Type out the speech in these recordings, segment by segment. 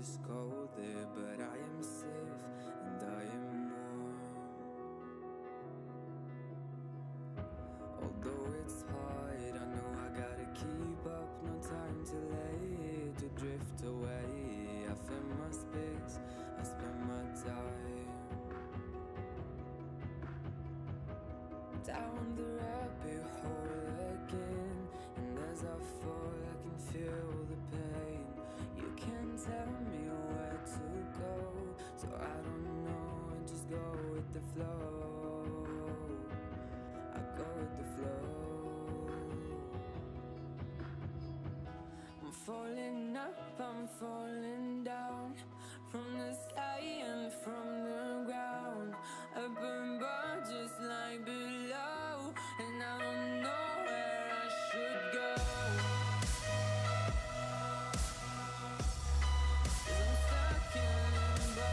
just go there, but I am safe and I am warm. Although it's hard, I know I gotta keep up. No time to let it drift away. I find my space, I spend my time down the rabbit hole again. And as I fall, I can feel the pain. You can't tell me where to go, so I don't know, I just go with the flow. I go with the flow. I'm falling up, I'm falling down, from the sky and from the ground. Up above, just like below, and I don't know where I should go. 'Cause I'm stuck in limbo.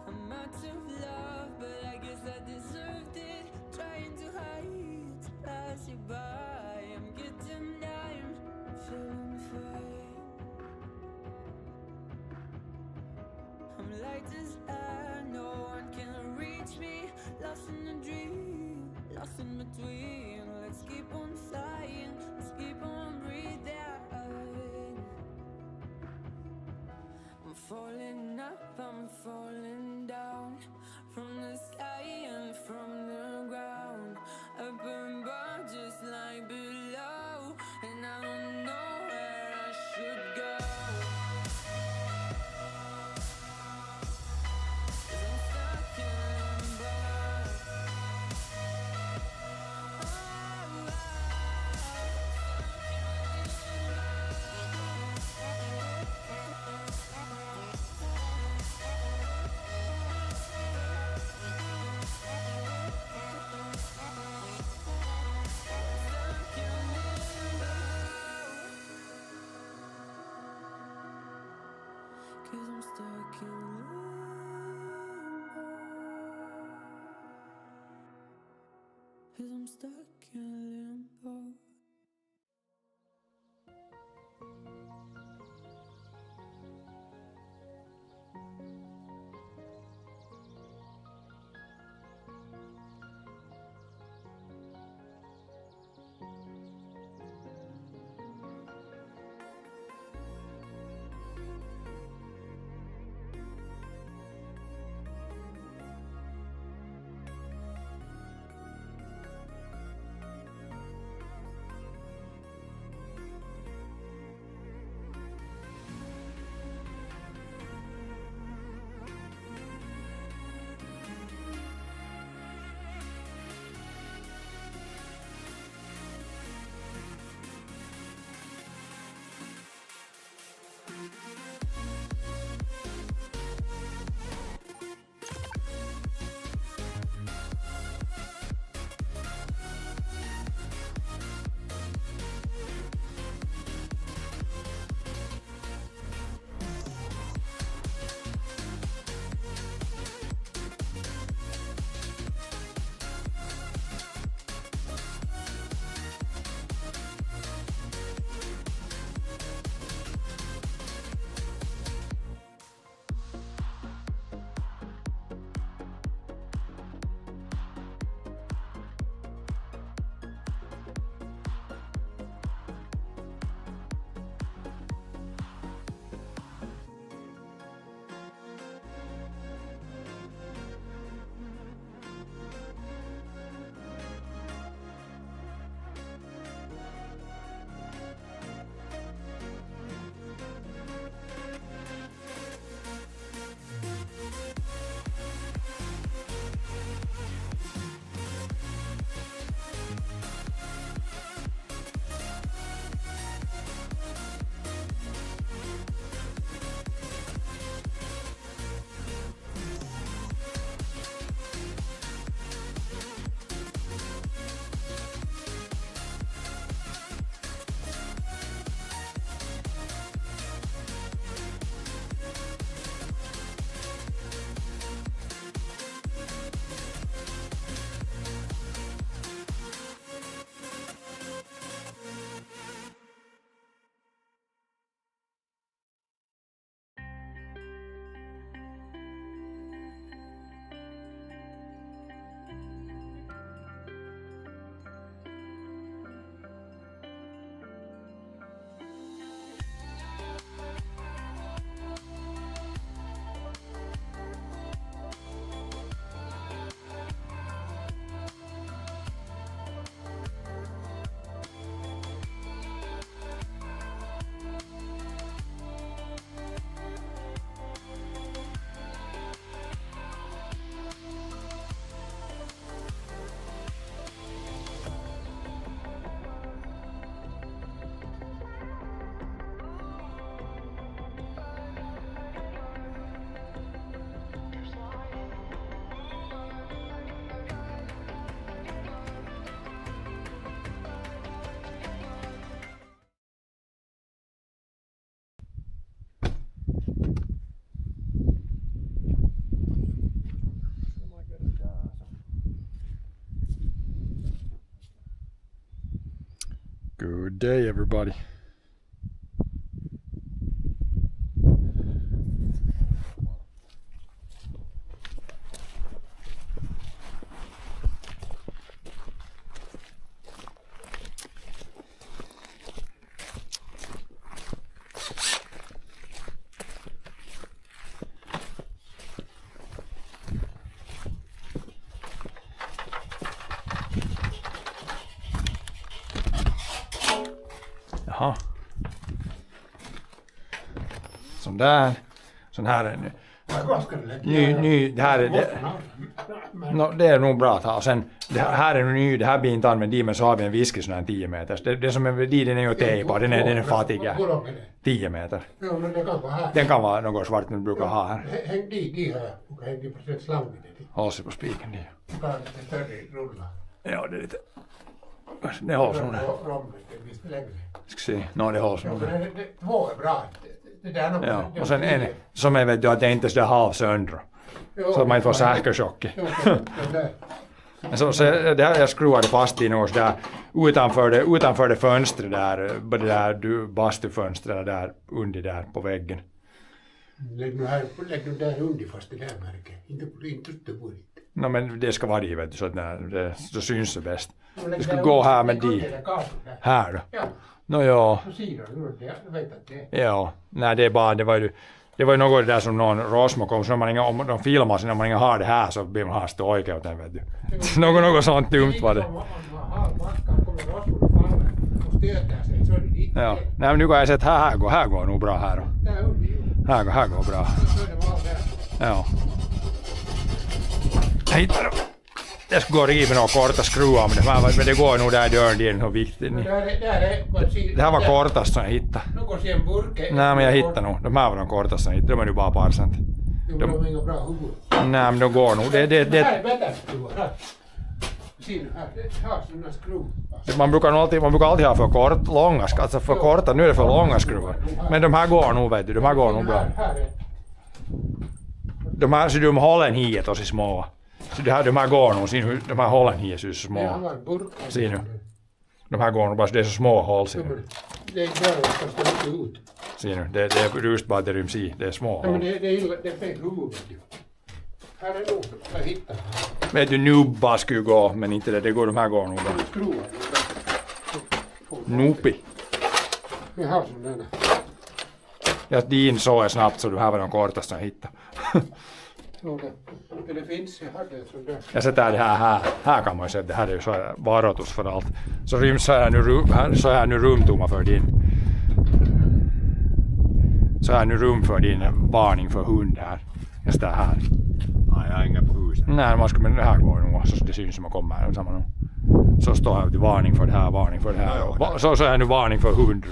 I'm out of love, but I guess I deserved it. Trying to hide, to pass you by. I'm getting down, feeling fine. I'm light as air, no one can reach me. Lost in a dream, lost in between. Let's keep on flying, let's keep on breathing. I'm falling up, I'm falling down, from the sky and from the ground. Up above, just like below, and I don't know where I should go. 'Cause I'm stuck in limbo. Cause I'm stuck in limbo. Cause I'm stuck in limbo. Good day, everybody. Jaha. Sån här är nu. Ny, det här är det. No, det är nog bra att ha. Och sen, det här är ny, det här blir inte använd i, men så har vi en whisky sån här 10 meters. Det som är den är ju tejpad, den är fattig. 10 meter. Den kan vara något svart den brukar ha här. Häng dit här, och häng dit på slangen. Håll sig på spiken dit. Kan lite större rulla. Ja, det är lite. Det hålls nog. Ska se. No, det hålls nog. Två är bra. Det där nog. Ja, och sen en som är vet du att det inte är så halvsöndra. Så att man inte får sähköchock. Så det här jag skruvade fast i något där utanför det fönstret där, det där bastufönstret där under där på väggen. Lägg nu där under fast det där märket. Inte på det. No, men det ska vara det vet du, så att så syns det bäst. Det skulle gå här med de. Här då? Ja. No, ja. Så sidan nu, jag vet att det. Ja, nej det var ju något där som någon Rosmo kom, så om de filmar så när man inte har det här så blir man hastigt oikeuteen, vet du. Något sånt dumt var det. Ja, nej men nu kan jag se att här går nog bra här. Här går bra. Ja. Jag hittar dem. Jag skulle gå och riva några korta skruvar men det går nog där i dörren, det är nog viktigt. Det här var kortast som jag hittade. Nej men jag hittade nog, de här var de kortaste som jag hittade, de är ju bara par cent. Nej men de går nog, Man brukar alltid ha för långa, alltså för korta, nu är det för långa skruvar. Men de här går nog vet du, de här går nog bra. De här så de håller en hiet och så små. Så de här går nog, de här håller en hiet så små. Se nu. De här går nog bara, det är så små hål. Se nu. Se nu, det är just bara det ryms i, det är små hål. Det är fel huvud. Här är nog, jag hittar. Vet du, nubbar skulle gå, men inte det går, de här går nog bara. Nupi. Jag har sån där. Ja, din så är snabbt så du här var de kortaste jag hittade. Det finns, jag hade en sån där. Jag sätter det här kan man ju säga, det här är ju så här varoitus för allt. Så ryms så här nu rumtomma för din. Så här nu rum för din varning för hund här. Jag sätter här. Nej, jag har inga på huset. Nej, men det här går nog så det syns som man kommer här samma nog. Så står här till varning för det här, varning för det här. Och så är nu varning för hund,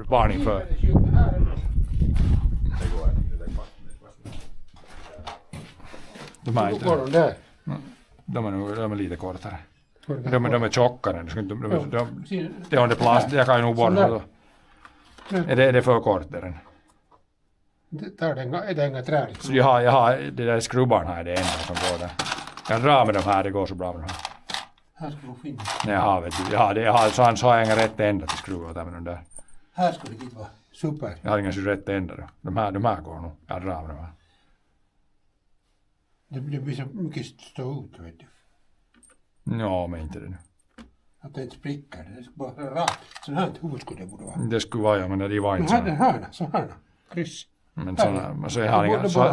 varning för. De är lite kortare. De är tjockare. Det är under plast, jag kan ju nog borra. Är det för kort där? Är det inga träd? Så jag har det där skrubbarna här, det enda som går där. Jag drar med de här, det går så bra med de här. Här ska du finna. Nej, jag har så har jag inga rätt ända till skruvar där med de där. Här ska det inte vara super. Jag har inga rätt ända då. De här går nog. Jag drar med de här. Det blir så mycket stå ut, vet du. Ja, men inte det nu. Att det inte spricker, det ska bara vara rakt. Så här huvud skulle det borde vara. Det skulle vara, ja, men det var inte så här. Kryss. Men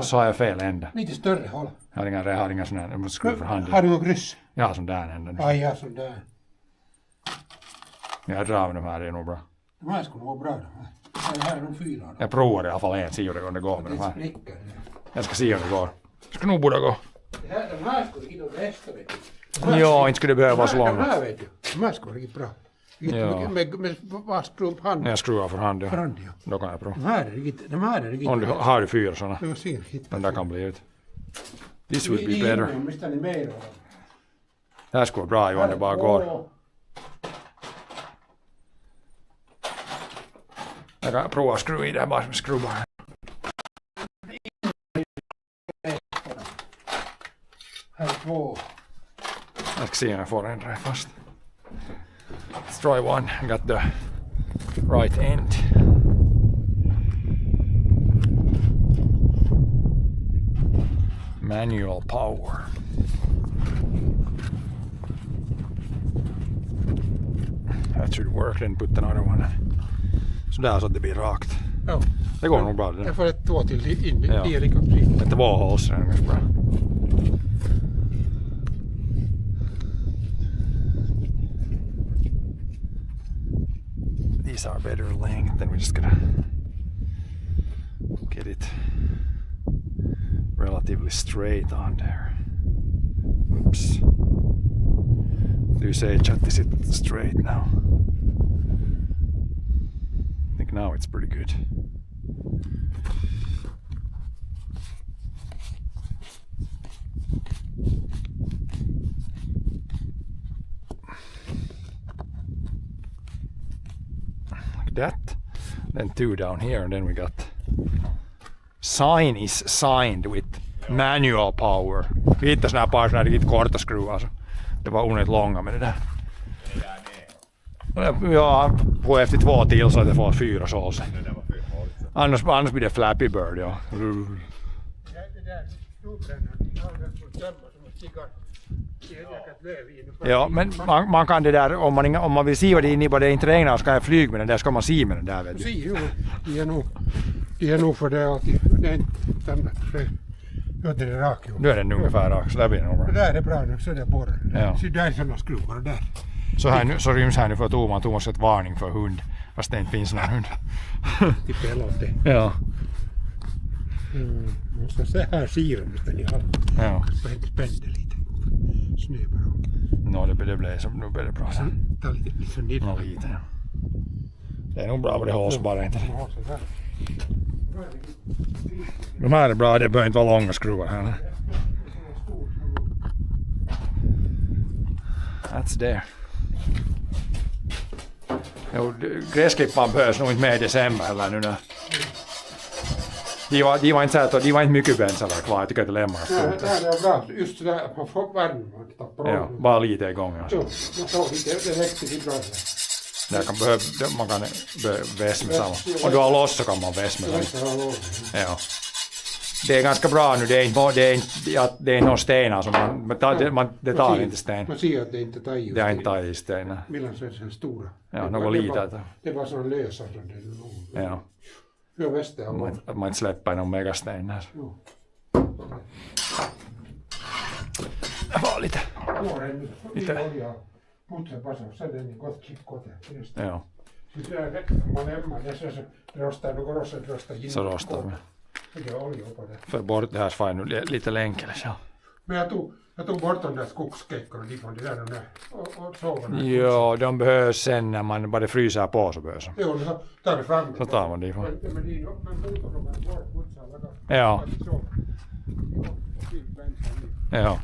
så har jag fel ända. Lite större håll. Jag har inga sådana här, jag måste skruva för handen. Har du någon kryss? Jag har sån där ända. Aj, ja, sån där. Jag drar med de här, det är nog bra. De här skulle vara bra, de här. Det här är de 4. Jag provar i alla fall en, se om det går med de här. Spricker. Jag ska se om det går. Det ska nog borde gå. De här skulle inte de nästa, vet du. Ja, inte skulle det behöva vara så långa. De här vet du. De här skulle vara riktigt bra. Ja. Med vaskrum på handen. Jag skruvar för hand, ja. För hand, ja. Då kan jag prova. De här är riktigt. Om du har du 4 sådana. Jag ser hit. Den där kan bli ut. This would be better. Mistä ni mer? Det här skulle vara bra, Johan, det bara går. Jag kan prova att skruva i det här bara med skruvar. Här är 2. Jag ska se om jag får en där fast. Let's try one. I got the right end. Manual power. That should work, then put another one. Så där så att det blir rakt. Ja. Det går nog bra det. Jag får ett två till in. Ja. Det är lika precis. Inte bara hålls det är ganska bra. These are better length, and we're just gonna get it relatively straight on there. Oops. Do you say chat, is it straight now? I think now it's pretty good. Like that. Then two down here, and then we got sign is signed with manual power. Hittas nää par såna riktigt korta skruvar. Så det var onödigt långa med det där. Ja, på efter 2 till så att det får 4 sås. Annars blir det Flappy Bird, ja. Det där stordbrännaren har den som tömmer som ett cigarr. Det är ett löv i nu. Ja, men man kan det där, om man vill se vad det innebär, det inte regnar, så kan jag flyga med den där, ska man se med den där, vet du. Se, jo, det är nog för det alltid. Det är inte det är rak, jo. Nu är den ungefär rak, så där blir det nog bra. Det där är bra nu, så det är borren. Ja. Så där är sådana skruvar där. Så ryms här nu för Thomas ett varning för hund, fast det inte finns någon hund. Till pelote. Ja. Måste se här siren nästan i halva. Ja. Så helt spände lite. Snö bara. No, det blev så, nu blir det bra sen. Ta lite liksom nere. Nå, lite, ja. Det är nog bra, men det hålls bara inte. Ja, så där. De här är bra, det behöver inte vara långa skruvar här. That's there. Jo, gräsklipparen behövs nog inte med i december heller nu när. De var inte så här, de var inte mycket bränsle kvar, jag tycker att det lämnas. Ja, det här är bra. Just det där, man får värme. Ja, bara lite igång. Ja. Så, man tar lite, det räcker till bra. Där kan man kan väsma samma. Om du har loss så kan man väsma samma. Ja. Det är ganska bra nu, det är inte någon stenar som det tar inte sten. Man ser att det inte tar i. Det har inte tagit i stenar. Millan så är det sen stora. Ja, något litet. Det var sån lösa. Ja. Hur väst det har Att man inte släpper någon megasten här. Jo. Det var lite. Lite. Putsa passa, sen är niin gott kikkote. Ja. Siis man emma, ja se rostaa, no kun rostat rostaa. Så rostar vi. Det oli jopa det. För bort det här så får jag nu lite länkele. Men jag tog bort de där skogskejkorna, de från det där och sovarna. Ja, de behövs sen när man bara fryser på så behövs de. Jo, så tar det fram. Så tar man det ifrån. Men motor de här bort putsar alla. Ja. Ja.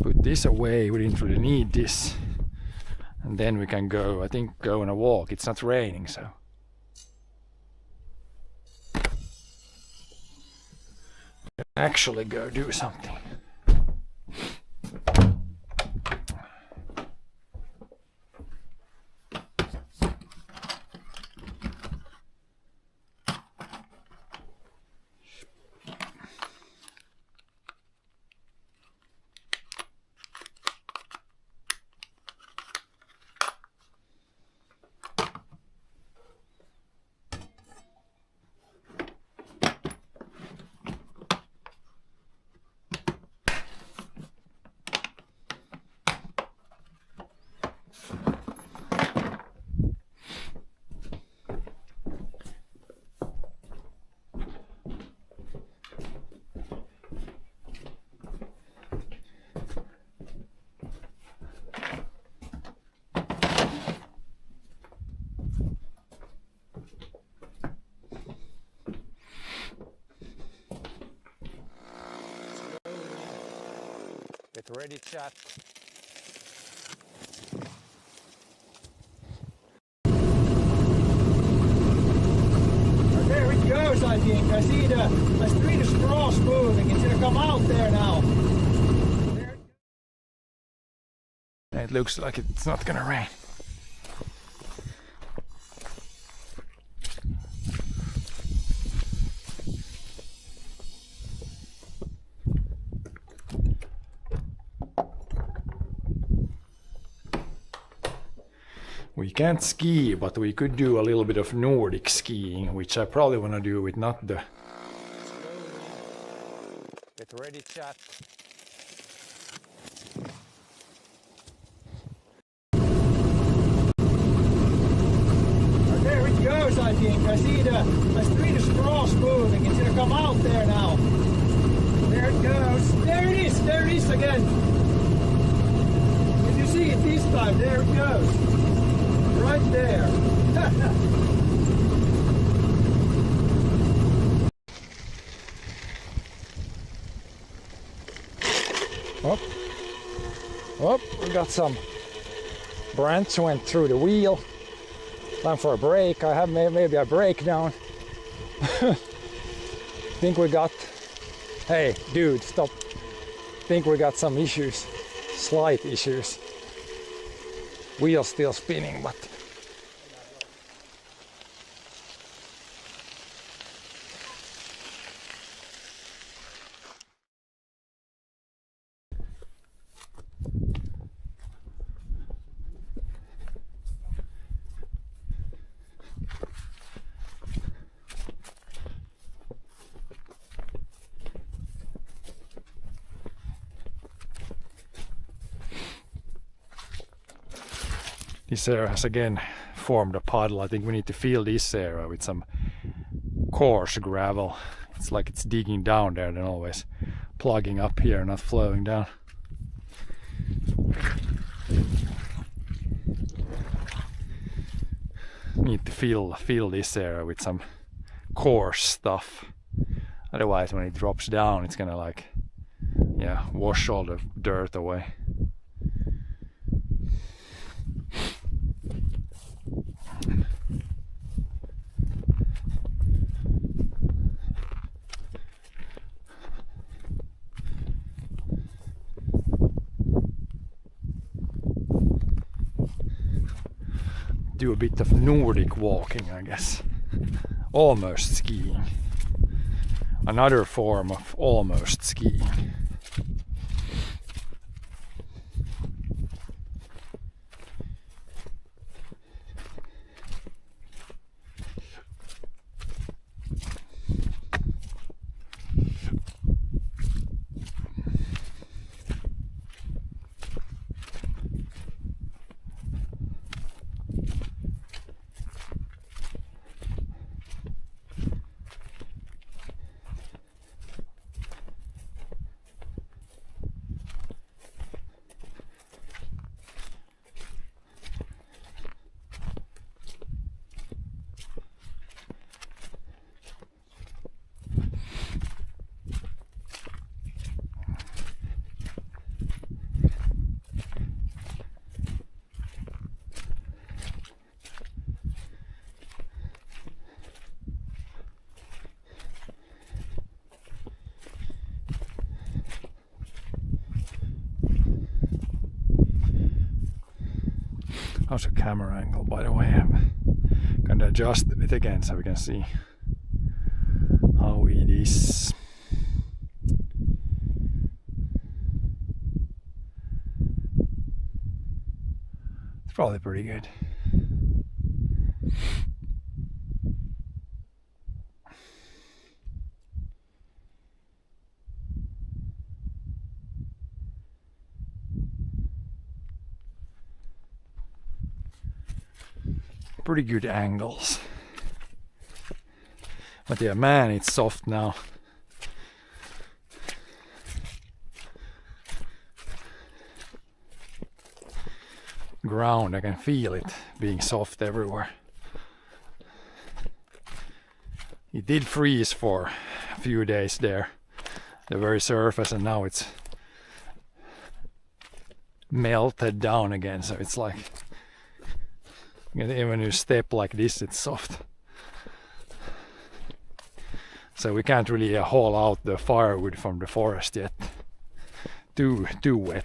Put this away, we didn't really need this. And then we can go, I think, go on a walk. It's not raining, so. Actually go do something. Get ready, chat. I see the Swedish cross moving. It's gonna come out there now. It looks like it's not gonna rain. We can't ski, but we could do a little bit of Nordic skiing, which I probably want to do with not the... Get ready, chat. There it goes, I think. I see the Swedish cross moving. It's gonna come out there now. There it goes. There it is. There it is again. Did you see it this time? There it goes. Right there. Oh, we got some branch went through the wheel. Time for a break. I have maybe a breakdown. Think we got... Hey, dude, stop. Think we got some issues. Slight issues. Wheel still spinning, but... This area has again formed a puddle. I think we need to fill this area with some coarse gravel. It's like it's digging down there and always plugging up here, not flowing down. Need to fill this area with some coarse stuff. Otherwise, when it drops down, it's gonna like, yeah, wash all the dirt away. Do a bit of Nordic walking, I guess. Almost skiing. Another form of almost skiing. How's the camera angle, by the way? I'm gonna adjust it again so we can see how it is. It's probably pretty good. Pretty good angles. But yeah, man, it's soft now. Ground, I can feel it being soft everywhere. It did freeze for a few days there, the very surface, and now it's melted down again, so it's like even when you step like this, it's soft. So we can't really haul out the firewood from the forest yet. Too wet.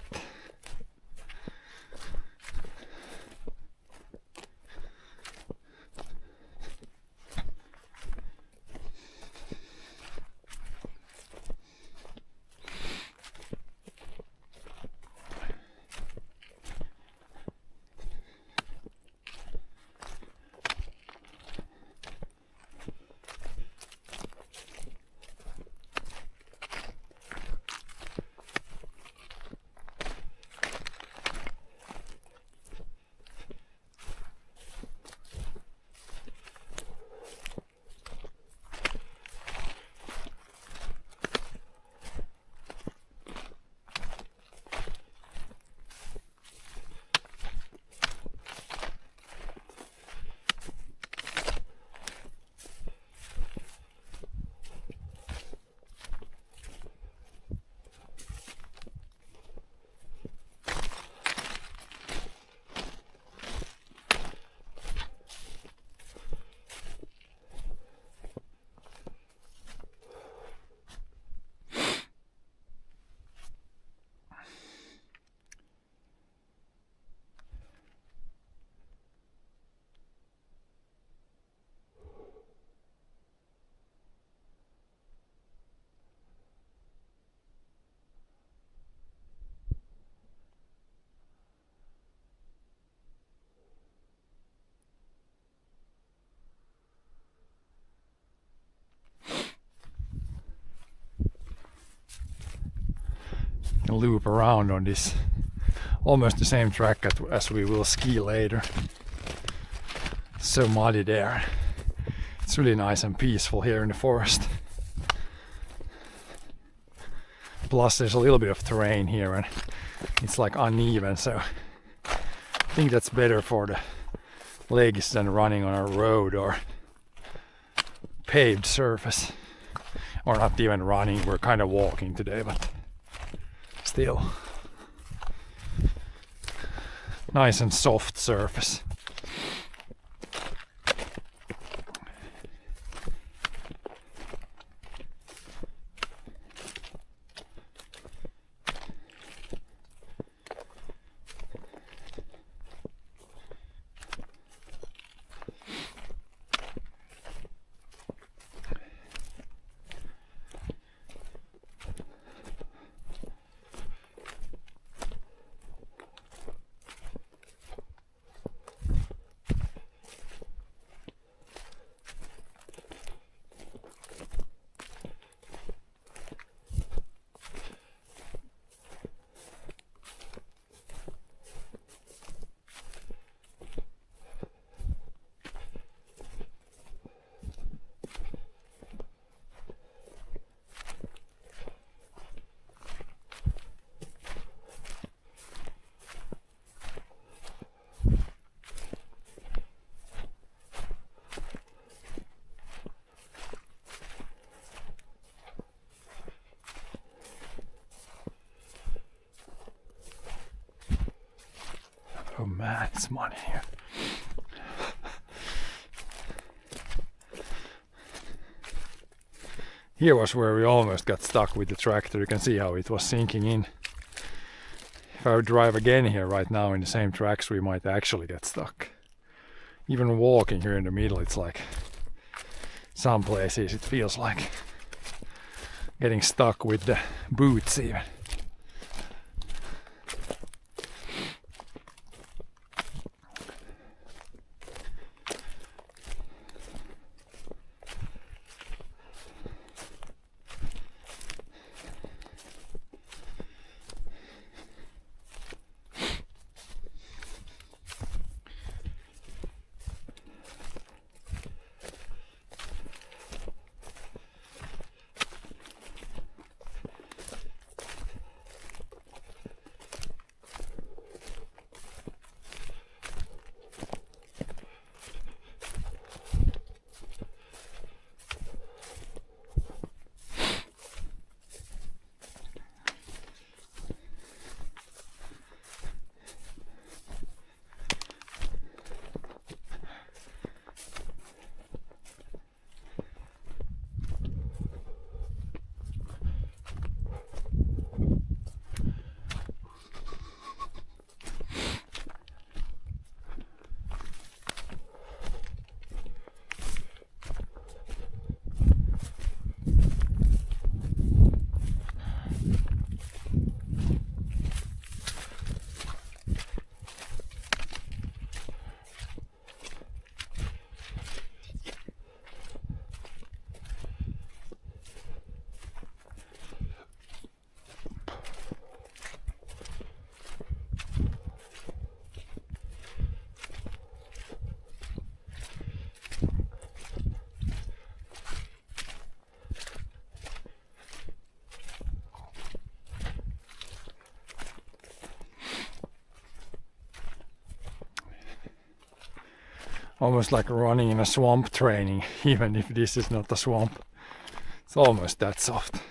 Loop around on this almost the same track as we will ski later. So muddy there. It's really nice and peaceful here in the forest. Plus there's a little bit of terrain here and it's like uneven, so I think that's better for the legs than running on a road or paved surface. Or not even running, we're kind of walking today, but still nice and soft surface. Oh man, it's muddy here. Here was where we almost got stuck with the tractor. You can see how it was sinking in. If I would drive again here right now in the same tracks, we might actually get stuck. Even walking here in the middle, it's like some places it feels like getting stuck with the boots even. Almost like running in a swamp training, even if this is not a swamp. It's almost that soft.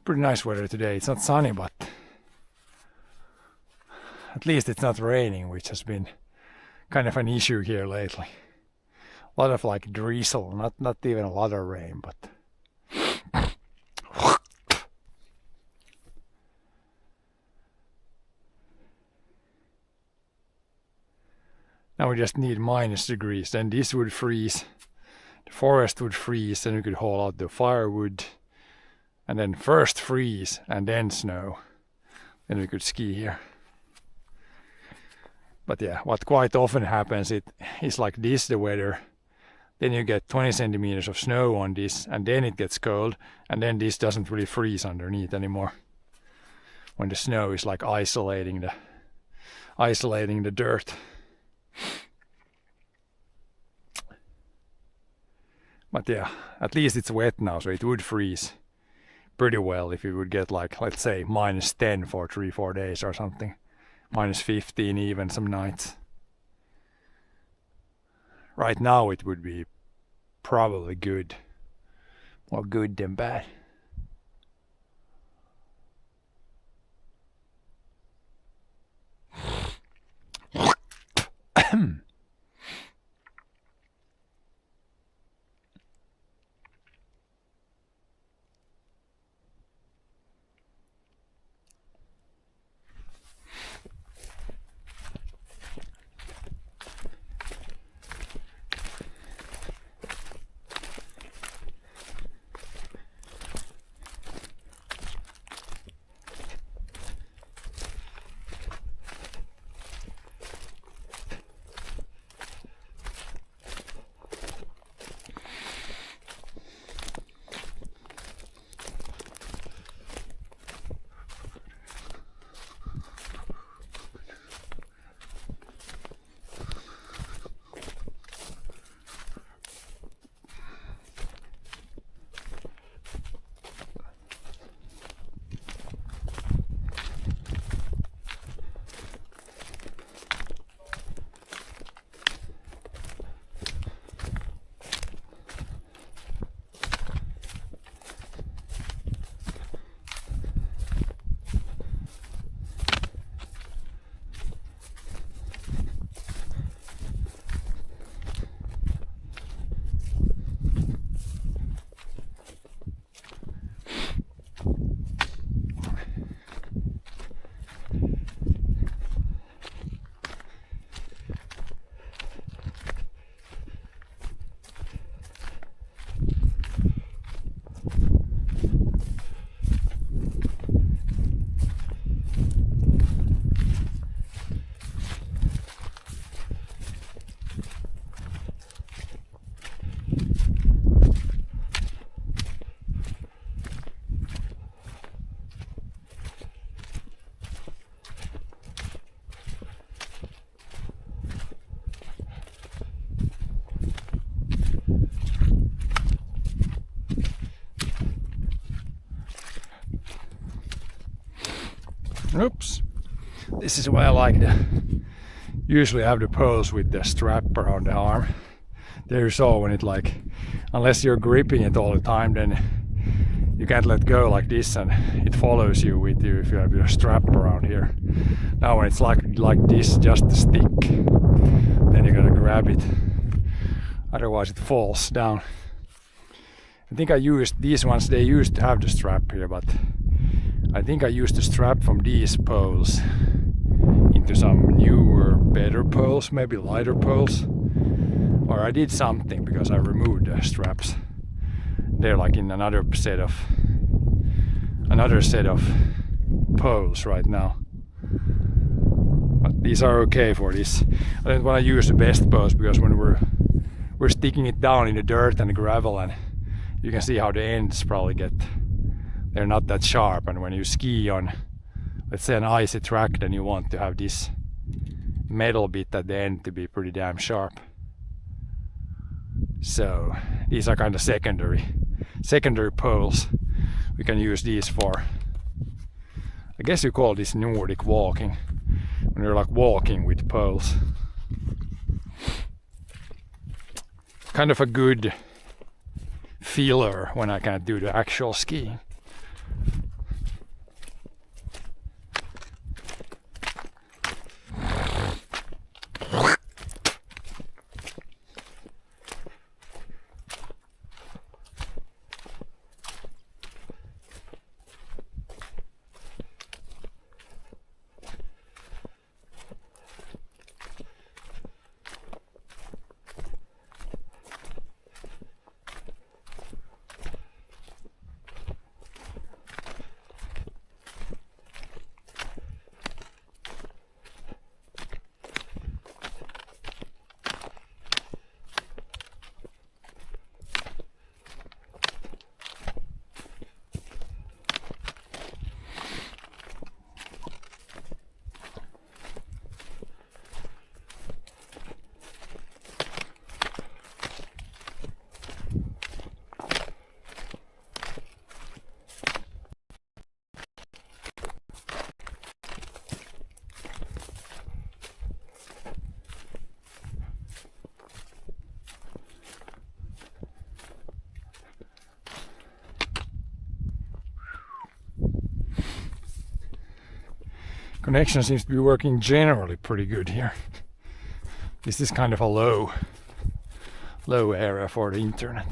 Pretty nice weather today. It's not sunny, but at least it's not raining, which has been kind of an issue here lately. A lot of like drizzle, not even a lot of rain, but now we just need -degrees. Then this would freeze, the forest would freeze, then we could haul out the firewood, and then first freeze and then snow. Then we could ski here. But yeah, what quite often happens, it is like this, the weather. Then you get 20 centimeters of snow on this, and then it gets cold, and then this doesn't really freeze underneath anymore. when the snow is like isolating the dirt. But yeah, at least it's wet now, so it would freeze pretty well if you would get like, let's say, -10 for 3-4 days or something. -15 even some nights. Right now it would be probably good. More good than bad. Oops. This is why I like usually have the poles with the strap around the arm. There you saw when it like, unless you're gripping it all the time, then you can't let go like this and it follows you with you if you have your strap around here. Now when it's like this, just the stick, then you gotta grab it. Otherwise it falls down. I think I used these ones, they used to have the strap here, but I think I used the strap from these poles into some newer, better poles, maybe lighter poles. Or I did something because I removed the straps. They're like in another set of poles right now. But these are okay for this. I don't want to use the best poles because when we're sticking it down in the dirt and the gravel, and you can see how the ends probably they're not that sharp, and when you ski on, let's say, an icy track, then you want to have this metal bit at the end to be pretty damn sharp. So these are kind of secondary poles. We can use these for, I guess you call this Nordic walking, when you're like walking with poles. Kind of a good feeler when I can't do the actual skiing. Connection seems to be working generally pretty good here. This is kind of a low area for the internet.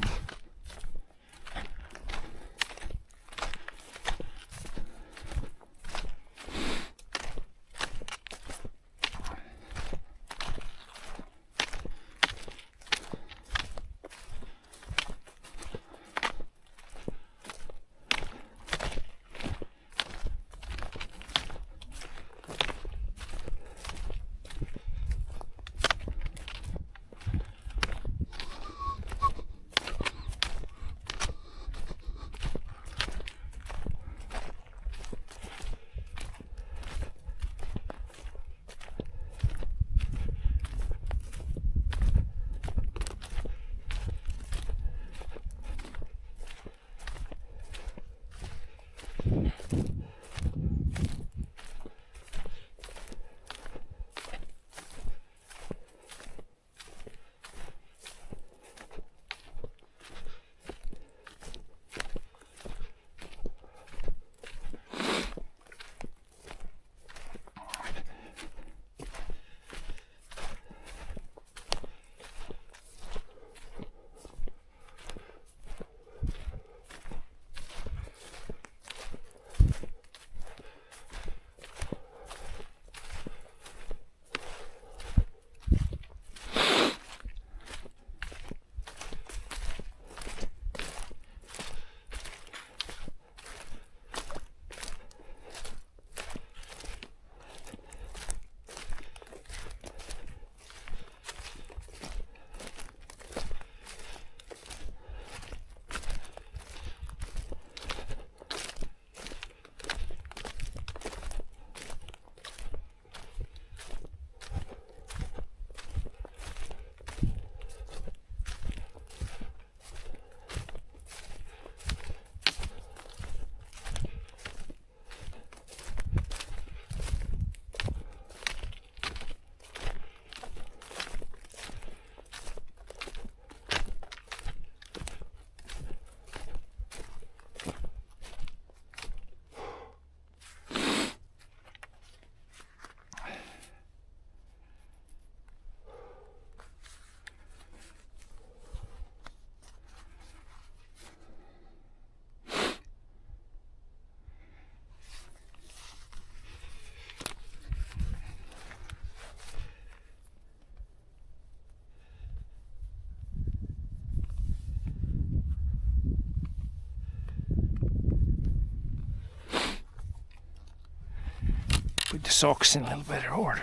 Put the socks in a little better order.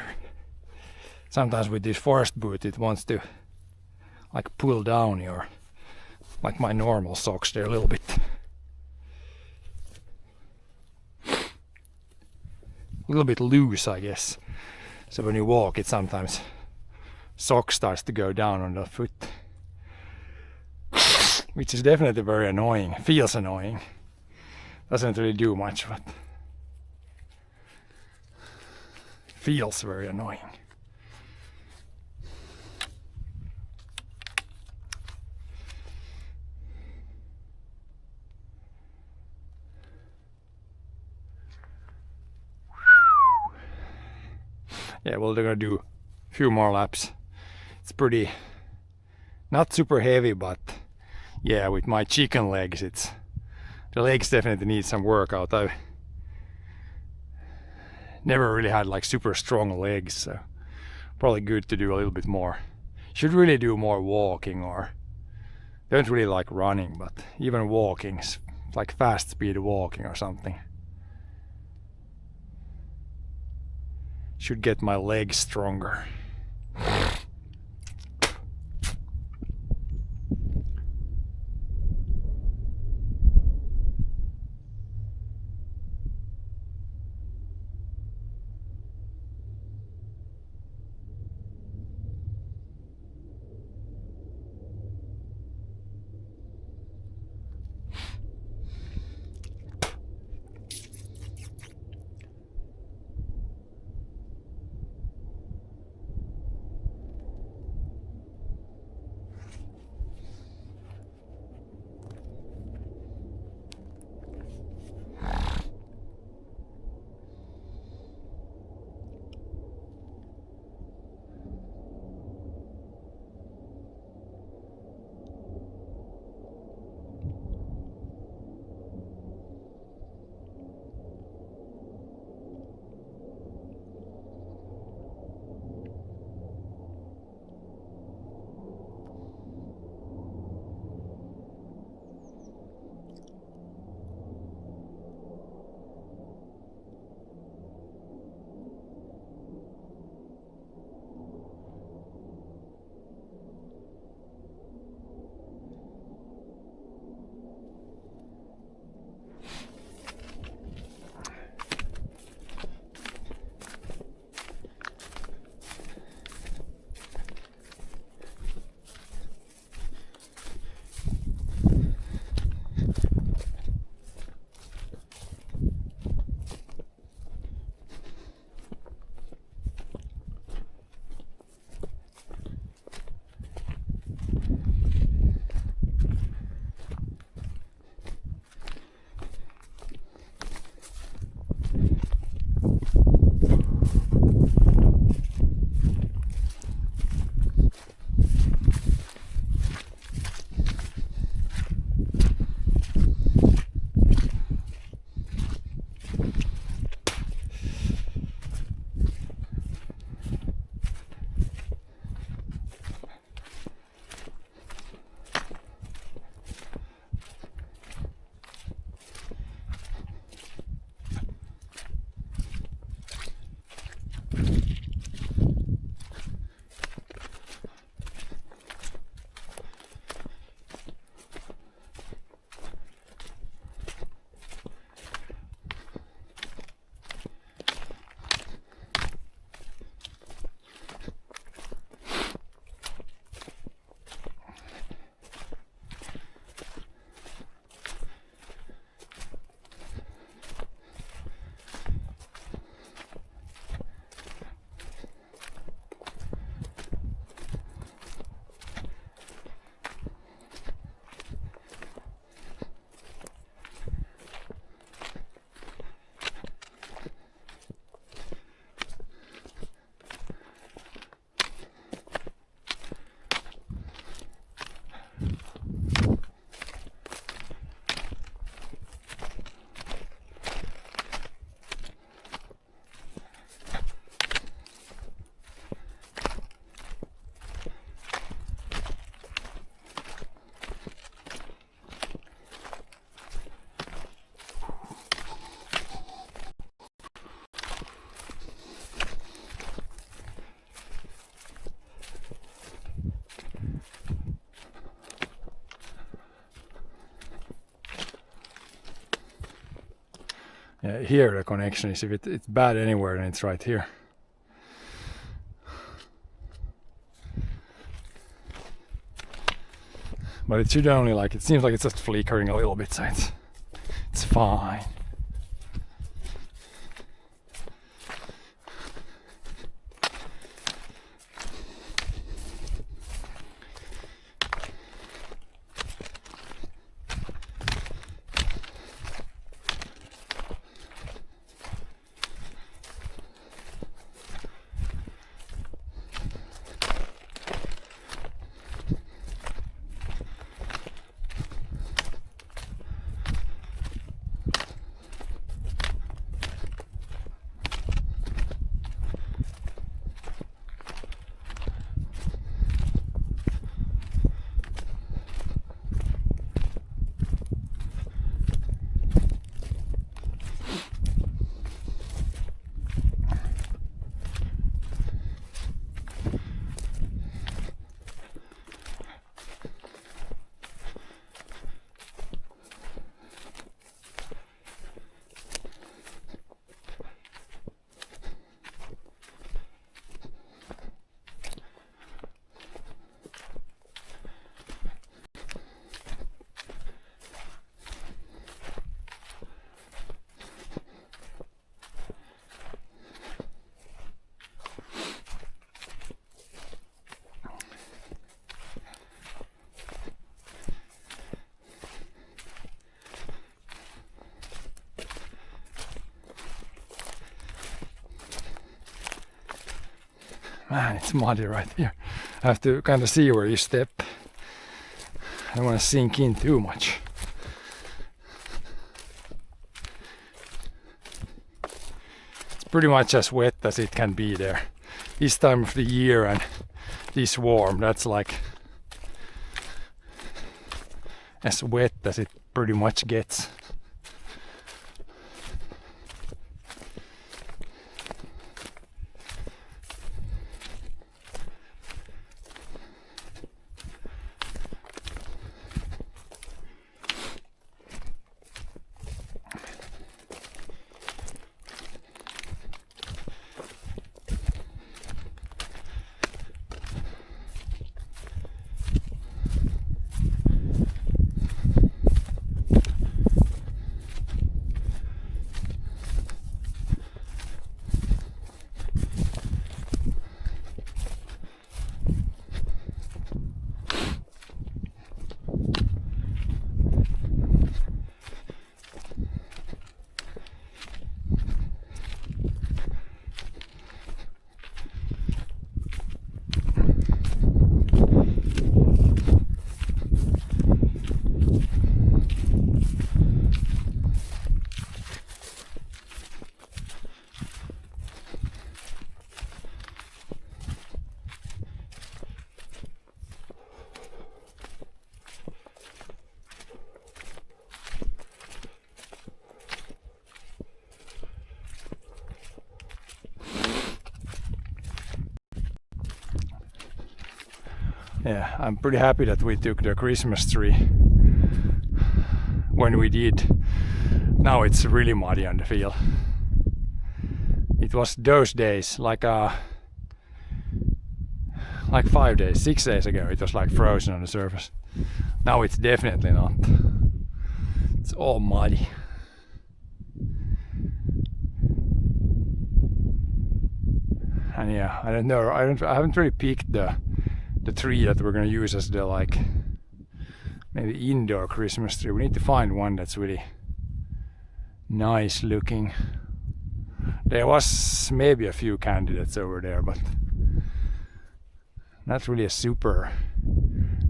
Sometimes with this forest boot it wants to like pull down your, like my normal socks, they're a little bit loose, I guess. So when you walk, it sometimes sock starts to go down on the foot, which is definitely very annoying. Feels annoying. Doesn't really do much, but feels very annoying. Yeah, well, they're gonna do a few more laps. It's pretty, not super heavy, but yeah, with my chicken legs, the legs definitely need some workout. I've never really had like super strong legs, so probably good to do a little bit more. Should really do more walking, or don't really like running, but even walking, like fast speed walking or something. Should get my legs stronger. Yeah, here the connection is, if it's bad anywhere, then it's right here. But it should only like, it seems like it's just flickering a little bit, so it's fine. Man, it's muddy right here. I have to kind of see where you step. I don't want to sink in too much. It's pretty much as wet as it can be there. This time of the year and this warm, that's like as wet as it pretty much gets. Yeah, I'm pretty happy that we took the Christmas tree when we did. Now it's really muddy on the field. It was those days, like 5 days, 6 days ago, it was like frozen on the surface. Now it's definitely not. It's all muddy. And yeah, I don't know, I haven't really picked the tree that we're gonna use as the like maybe indoor Christmas tree. We need to find one that's really nice looking. There was maybe a few candidates over there, but not really a super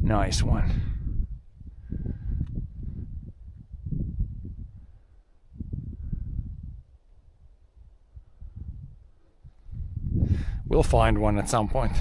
nice one. We'll find one at some point.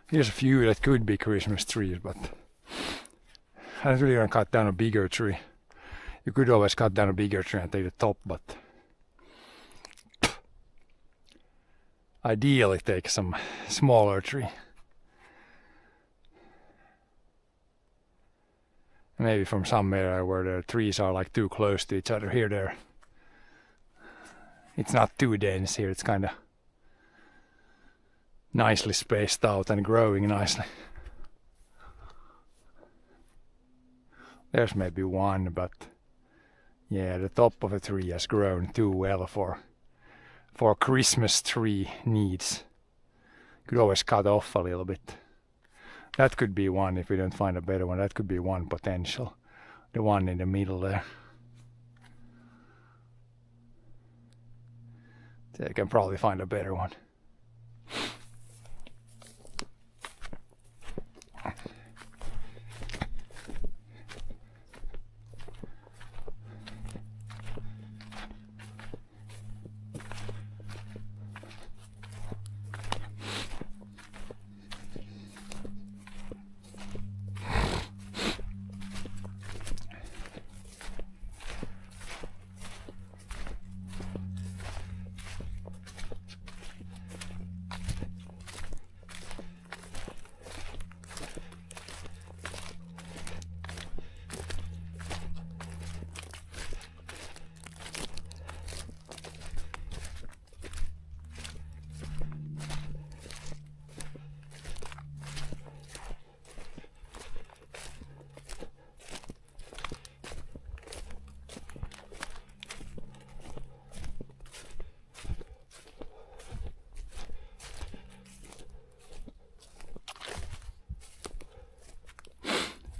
Here's a few that could be Christmas trees, but I don't really want to cut down a bigger tree. You could always cut down a bigger tree and take the top, but ideally take some smaller tree. Maybe from some area where the trees are like too close to each other. Here, it's not too dense here. It's kind of nicely spaced out and growing nicely. There's maybe one, but yeah, the top of the tree has grown too well for Christmas tree needs. Could always cut off a little bit. That could be one if we don't find a better one. That could be one potential. The one in the middle there. So I can probably find a better one.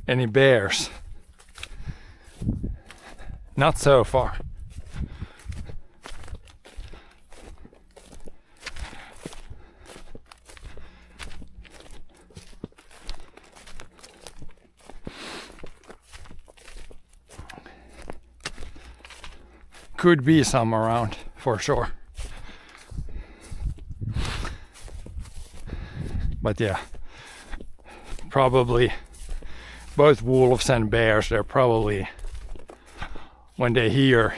Any bears? Not so far. could be some around for sure. But yeah, probably both wolves and bears, they're probably, when they hear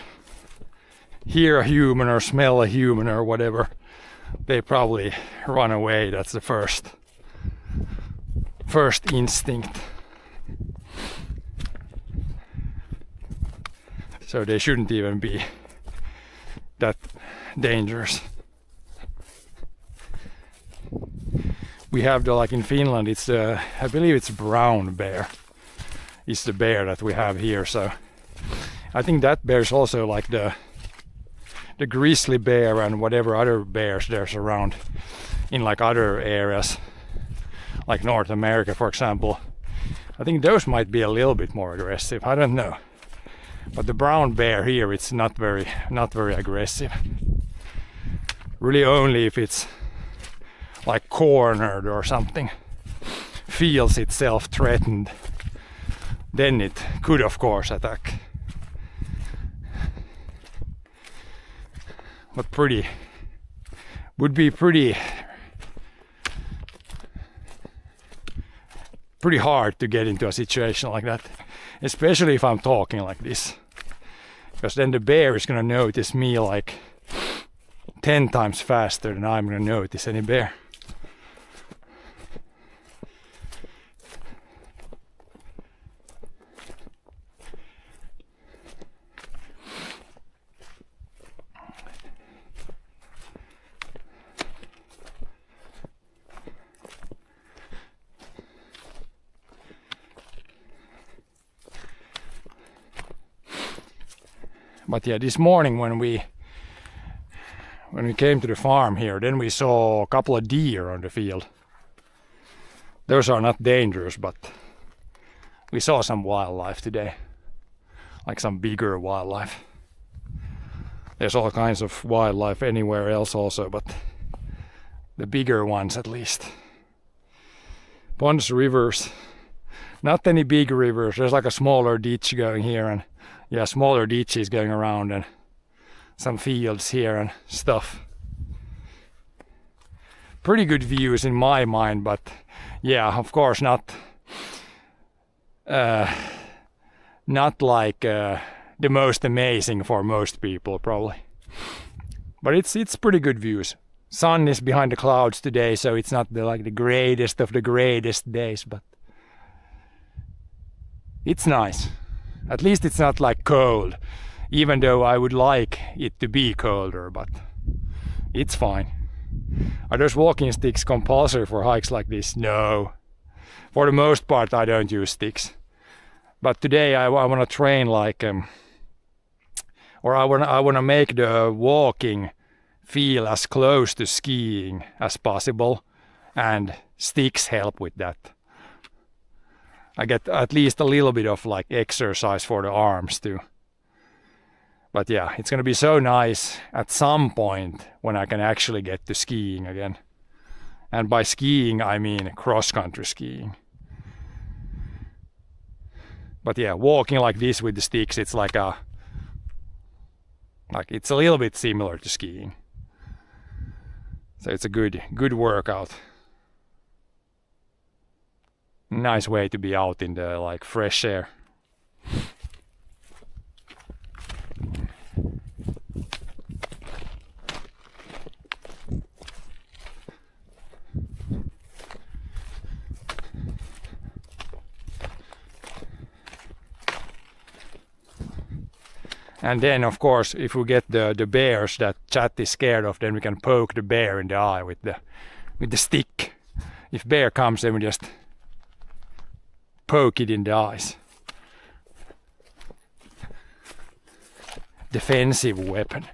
a human or smell a human or whatever, they probably run away. That's the first instinct. So they shouldn't even be that dangerous. We have the, like in Finland, it's I believe it's brown bear. It's the bear that we have here. So I think that bear is also like the grizzly bear and whatever other bears there's around in like other areas, like North America, for example. I think those might be a little bit more aggressive. I don't know. But the brown bear here, it's not very aggressive. Really only if it's like cornered or something, feels itself threatened, then it could of course attack. But would be pretty hard to get into a situation like that, especially if I'm talking like this, because then the bear is gonna notice me like 10 times faster than I'm gonna notice any bear. But yeah, this morning when we came to the farm here, then we saw a couple of deer on the field. Those are not dangerous, but we saw some wildlife today, like some bigger wildlife. There's all kinds of wildlife anywhere else also, but the bigger ones at least. Ponds, rivers, not any big rivers. There's like a smaller ditch going here, and yeah, smaller ditches going around, and some fields here and stuff. Pretty good views in my mind, but yeah, of course not like the most amazing for most people probably. But it's pretty good views. Sun is behind the clouds today, so it's not the greatest of the greatest days, but it's nice. At least it's not like cold, even though I would like it to be colder, but it's fine. Are those walking sticks compulsory for hikes like this? No. For the most part I don't use sticks. But today I want to train like, or I want to make the walking feel as close to skiing as possible, and sticks help with that. I get at least a little bit of like exercise for the arms too. But yeah, it's gonna be so nice at some point when I can actually get to skiing again. And by skiing I mean cross-country skiing. But yeah, walking like this with the sticks, it's it's a little bit similar to skiing. So it's a good workout. Nice way to be out in the like fresh air. And then of course if we get the bears that Chat is scared of, then we can poke the bear in the eye with the stick. If bear comes, then we just poke it in the eyes. Defensive weapon.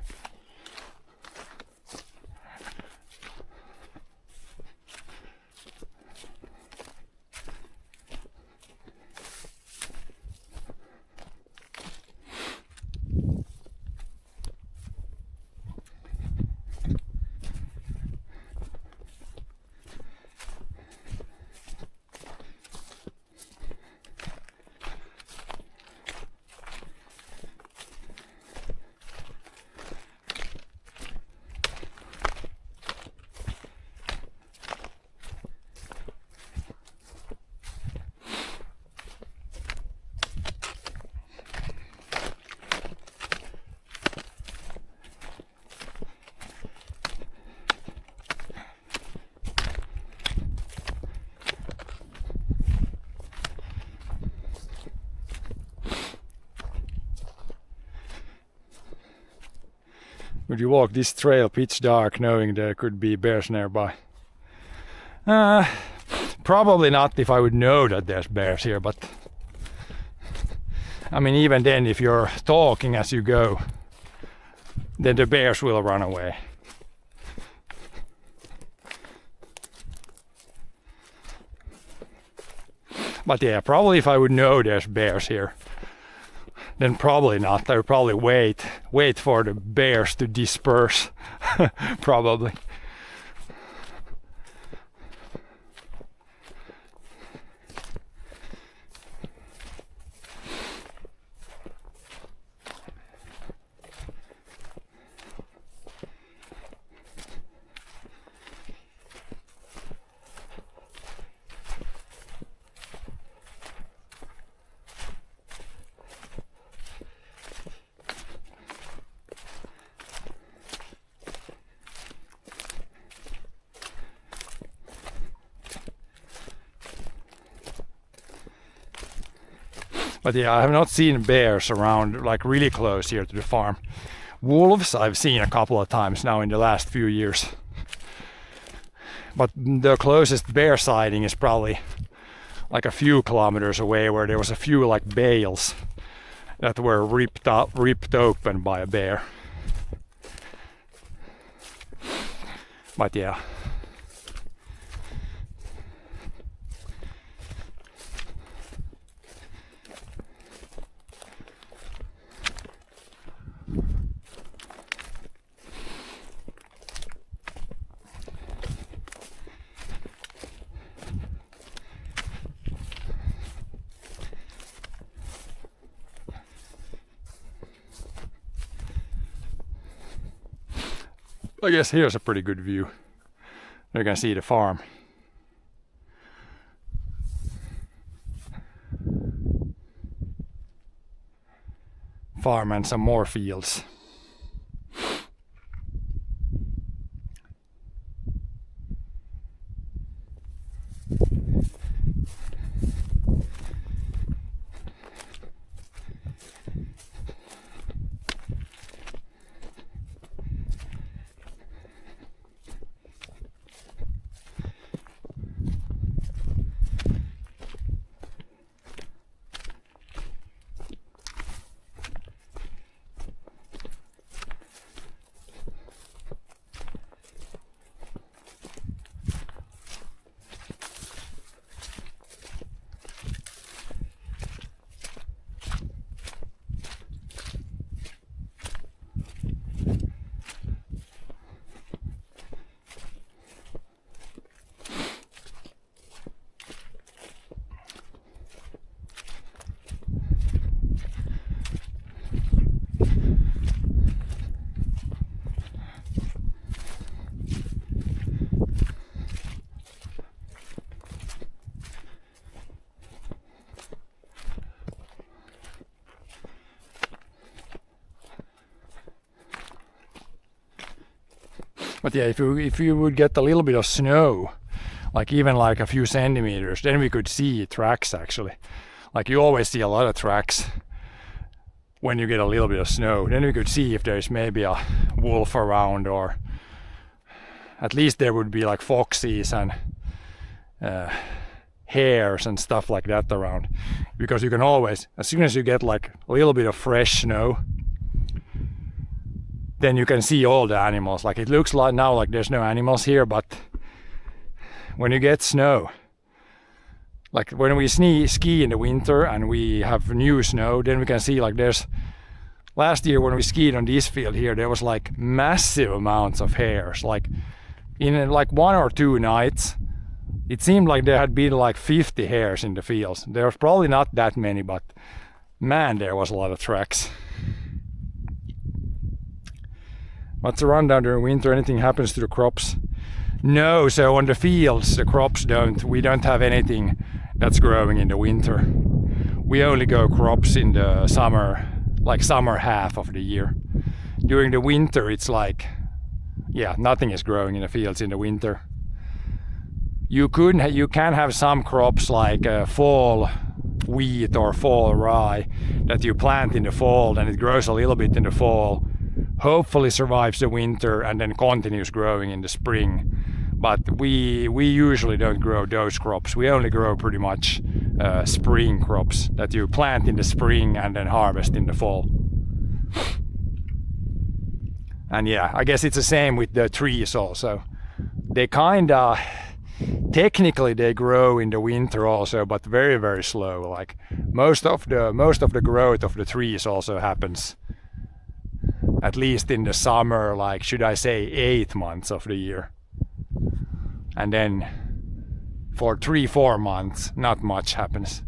Would you walk this trail pitch dark knowing there could be bears nearby? Probably not if I would know that there's bears here, but I mean, even then, if you're talking as you go, then the bears will run away. But yeah, probably if I would know there's bears here, then probably not. I would probably wait for the bears to disperse, probably. But yeah, I have not seen bears around like really close here to the farm. Wolves I've seen a couple of times now in the last few years. But the closest bear sighting is probably like a few kilometers away, where there was a few like bales that were ripped open by a bear. But yeah. I guess here's a pretty good view. You can see the farm. Farm and some more fields. But yeah, if you would get a little bit of snow, like even like a few centimeters, then we could see tracks actually. Like you always see a lot of tracks when you get a little bit of snow. Then we could see if there's maybe a wolf around, or at least there would be like foxes and hares and stuff like that around. Because you can always, as soon as you get like a little bit of fresh snow, then you can see all the animals. Like it looks like now like there's no animals here, but when you get snow, like when we ski in the winter and we have new snow, then we can see like there's, last year when we skied on this field here, there was like massive amounts of hares. Like in like 1 or 2 nights, it seemed like there had been like 50 hares in the fields. There was probably not that many, but man, there was a lot of tracks. What's the rundown during winter? Anything happens to the crops? No, so on the fields, the crops we don't have anything that's growing in the winter. We only grow crops in the summer, like summer half of the year. During the winter, it's like, yeah, nothing is growing in the fields in the winter. You can have some crops like fall wheat or fall rye that you plant in the fall, and it grows a little bit in the fall. hopefully survives the winter and then continues growing in the spring. But we usually don't grow those crops. We only grow pretty much spring crops that you plant in the spring and then harvest in the fall. And yeah, I guess it's the same with the trees also. They kinda, technically they grow in the winter also, but very, very slow. Like most of the growth of the trees also happens at least in the summer, like should I say 8 months of the year. And then for 3-4 months, not much happens.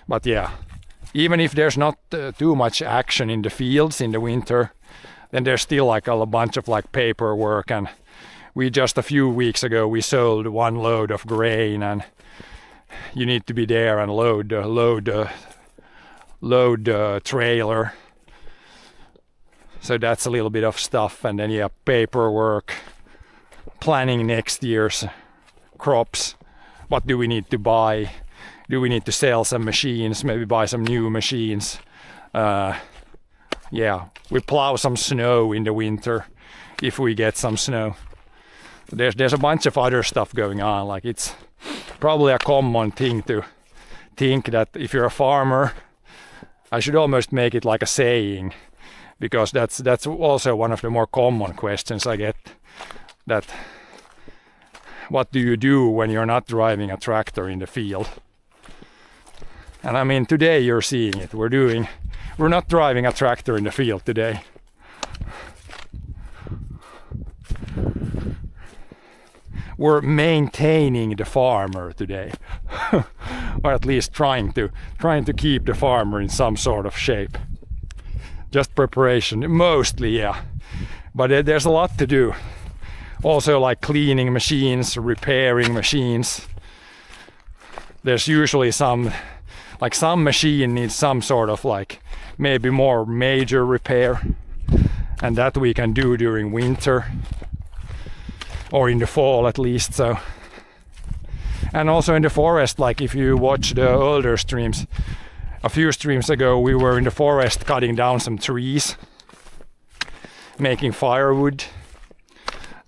But yeah, even if there's not too much action in the fields in the winter, then there's still like a bunch of like paperwork. And we just a few weeks ago we sold 1 load of grain, and you need to be there and load the trailer. So that's a little bit of stuff. And then yeah, paperwork, planning next year's crops. What do we need to buy? Do we need to sell some machines, maybe buy some new machines? Yeah, we plow some snow in the winter if we get some snow. There's a bunch of other stuff going on. Like it's probably a common thing to think that if you're a farmer, I should almost make it like a saying, because that's also one of the more common questions I get. That what do you do when you're not driving a tractor in the field? And I mean, today you're seeing it. We're not driving a tractor in the field today. We're maintaining the farmer today. Or at least trying to keep the farmer in some sort of shape. Just preparation, mostly, yeah. But there's a lot to do. Also like cleaning machines, repairing machines. There's usually some machine needs some sort of like maybe more major repair, and that we can do during winter or in the fall at least. So, and also in the forest, like if you watch the older streams, a few streams ago we were in the forest cutting down some trees, making firewood.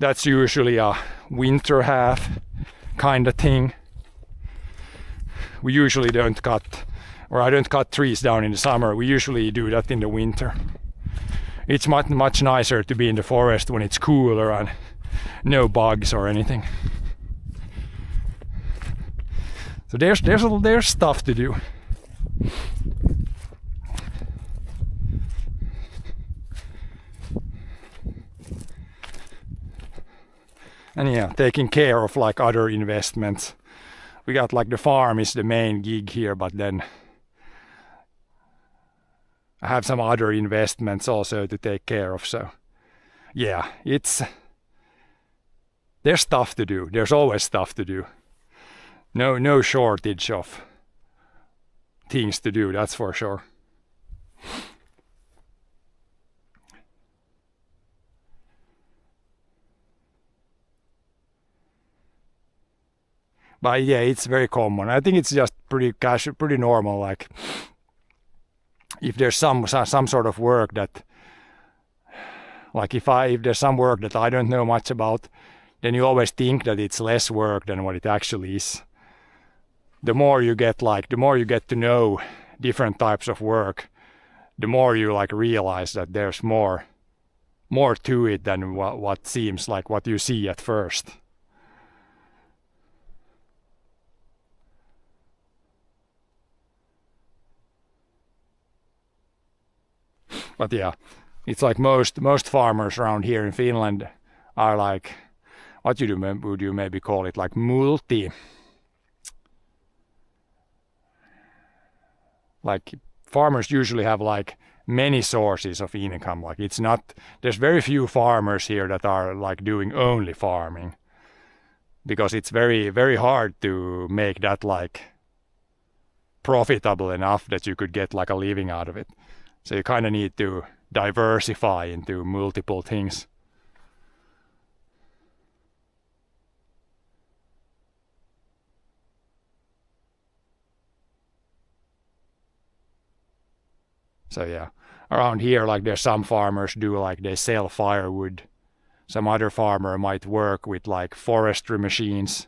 That's usually a winter half kind of thing. We usually don't cut, or I don't cut trees down in the summer. We usually do that in the winter. It's much nicer to be in the forest when it's cooler and no bugs or anything. So there's stuff to do. And yeah, taking care of like other investments. We got like the farm is the main gig here, but then I have some other investments also to take care of. So yeah, there's stuff to do. There's always stuff to do. No shortage of things to do, that's for sure. But yeah, it's very common. I think it's just pretty casual, pretty normal. Like if there's some sort of work that, like if there's some work that I don't know much about, then you always think that it's less work than what it actually is. The more you get to know different types of work, the more you like realize that there's more to it than what seems like what you see at first. But yeah, it's like most farmers around here in Finland are like, what would you maybe call it, like like farmers usually have like many sources of income. Like there's very few farmers here that are like doing only farming, because it's very, very hard to make that like profitable enough that you could get like a living out of it. So you kind of need to diversify into multiple things. So yeah, around here, like there's some farmers do like they sell firewood. Some other farmer might work with like forestry machines.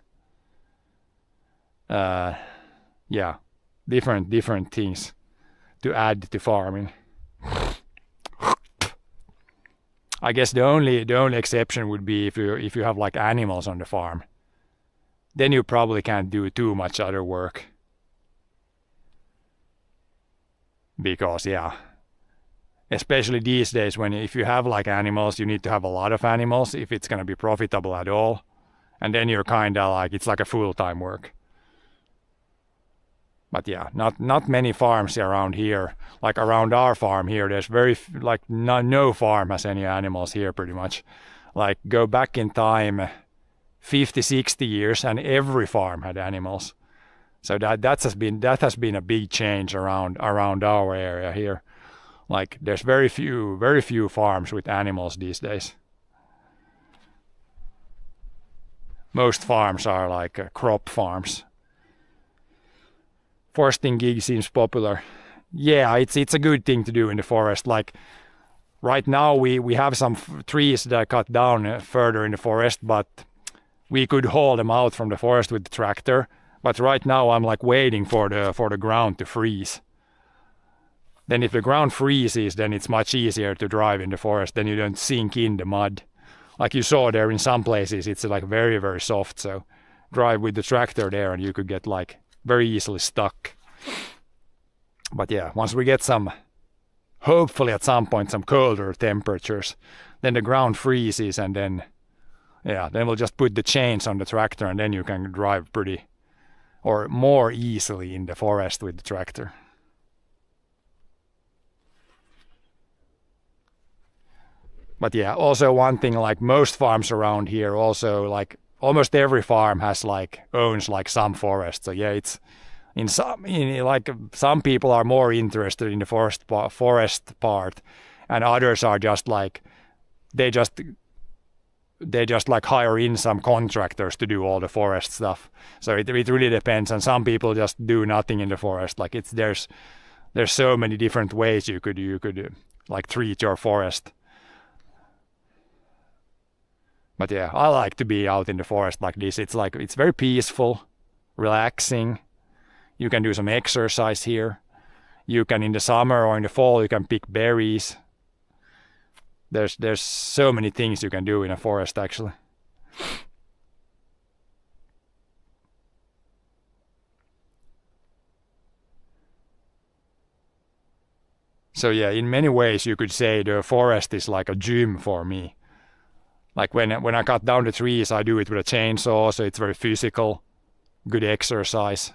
Yeah, different things to add to farming. I guess the only exception would be if you have like animals on the farm. Then you probably can't do too much other work. Because yeah, especially these days when if you have like animals, you need to have a lot of animals if it's gonna be profitable at all. And then you're kinda like, it's like a full-time work. But yeah, not many farms around here. Like around our farm here, there's no farm has any animals here pretty much. Like go back in time 50, 60 years and every farm had animals. So that has been a big change around our area here. Like there's very few farms with animals these days. Most farms are like crop farms. Foresting gig seems popular. Yeah, it's a good thing to do in the forest. Like right now we have some trees that are cut down further in the forest, but we could haul them out from the forest with the tractor. But right now I'm like waiting for the ground to freeze. Then if the ground freezes, then it's much easier to drive in the forest. Then you don't sink in the mud. Like you saw there in some places, it's like very, very soft. So drive with the tractor there and you could get like very easily stuck. But yeah, once we get hopefully at some point some colder temperatures, then the ground freezes and then we'll just put the chains on the tractor and then you can drive more easily in the forest with the tractor. But yeah, also one thing, like most farms around here also, like almost every farm owns like some forest. So yeah, it's some people are more interested in the forest part, and others are just like they just like hire in some contractors to do all the forest stuff. So it really depends, and some people just do nothing in the forest. Like there's so many different ways you could like treat your forest. But yeah, I like to be out in the forest like this. It's very peaceful, relaxing. You can do some exercise here. You can, in the summer or in the fall, you can pick berries. There's so many things you can do in a forest actually. So yeah, in many ways you could say the forest is like a gym for me. Like when I cut down the trees, I do it with a chainsaw, so it's very physical, good exercise.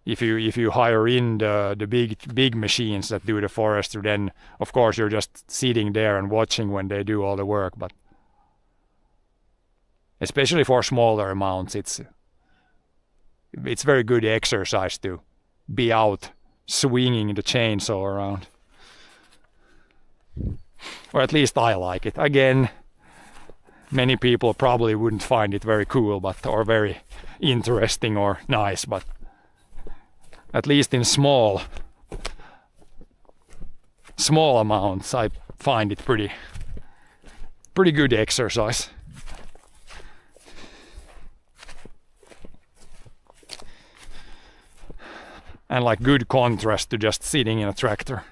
If you hire in the big machines that do the forestry, then of course you're just sitting there and watching when they do all the work. But especially for smaller amounts, it's very good exercise to be out swinging the chainsaw around. Or at least I like it. Again, many people probably wouldn't find it very cool or very interesting or nice, but at least in small amounts I find it pretty good exercise. And like good contrast to just sitting in a tractor.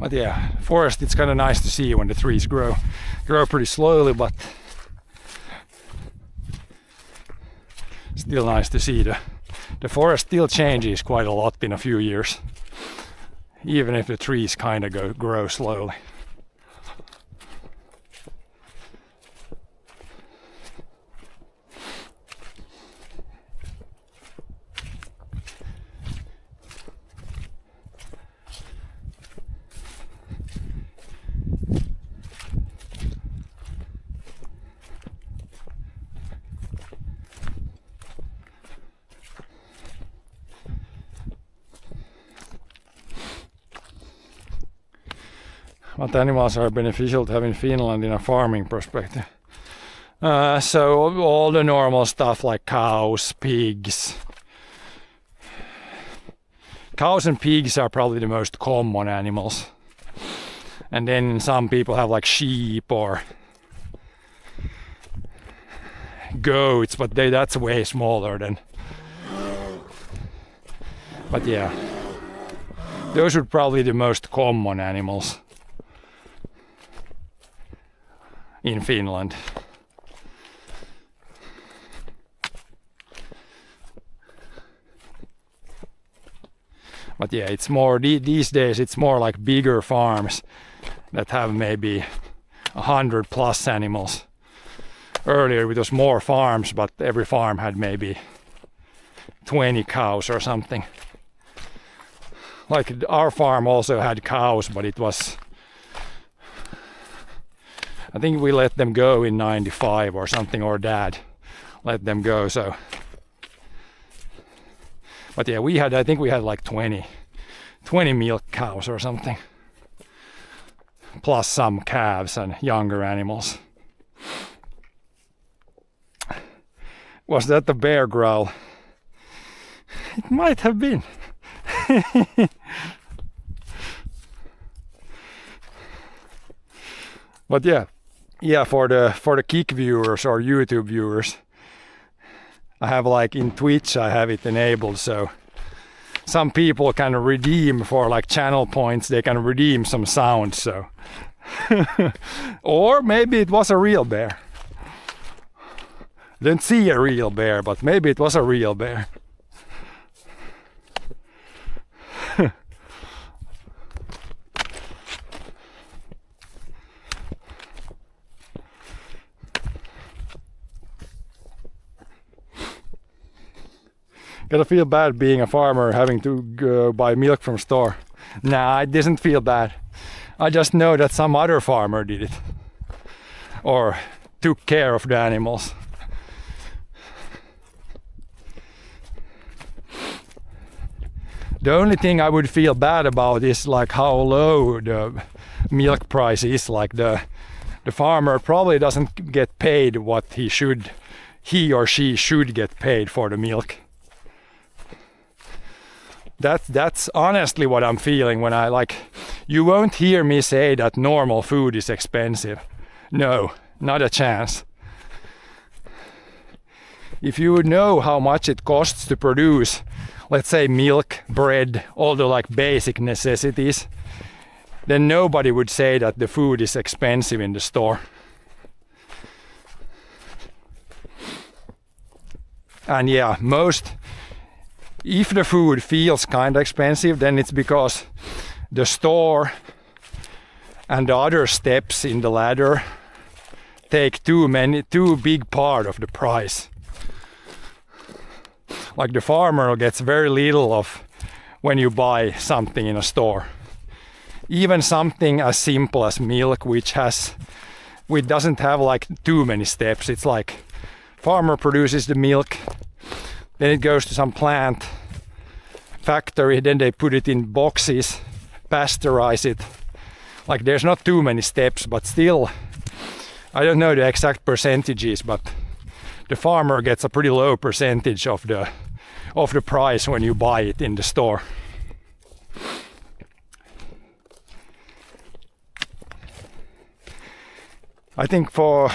But yeah, forest, it's kind of nice to see when the trees grow pretty slowly, but still nice to see the forest still changes quite a lot in a few years, even if the trees kind of grow slowly. What animals are beneficial to have in Finland in a farming perspective? So all the normal stuff like cows, pigs. Cows and pigs are probably the most common animals. And then some people have like sheep or goats, but that's way smaller than. But yeah, those are probably the most common animals in Finland. But yeah, it's more these days, it's more like bigger farms that have maybe 100+ animals. Earlier it was more farms, but every farm had maybe 20 cows or something. Like our farm also had cows, but it was, I think we let them go in 95 or something, or Dad let them go, so. But yeah, I think we had like 20 milk cows or something. Plus some calves and younger animals. Was that the bear growl? It might have been. But yeah, for the Kik viewers or YouTube viewers, I have like in Twitch, I have it enabled, so some people can redeem for like channel points, they can redeem some sound, so. Or maybe it was a real bear. Didn't see a real bear, but maybe it was a real bear. Gotta feel bad being a farmer, having to go buy milk from store. Nah, I didn't feel bad. I just know that some other farmer did it. Or took care of the animals. The only thing I would feel bad about is like how low the milk price is. Like the farmer probably doesn't get paid what he or she should get paid for the milk. That's honestly what I'm feeling when you won't hear me say that normal food is expensive. No, not a chance. If you would know how much it costs to produce, let's say milk, bread, all the like basic necessities, then nobody would say that the food is expensive in the store. And yeah, if the food feels kind of expensive, then it's because the store and the other steps in the ladder take too big part of the price. Like the farmer gets very little of when you buy something in a store. Even something as simple as milk, which doesn't have like too many steps. It's like farmer produces the milk, then it goes to some plant factory, then they put it in boxes, pasteurize it. Like there's not too many steps, but still, I don't know the exact percentages, but the farmer gets a pretty low percentage of the price when you buy it in the store. I think for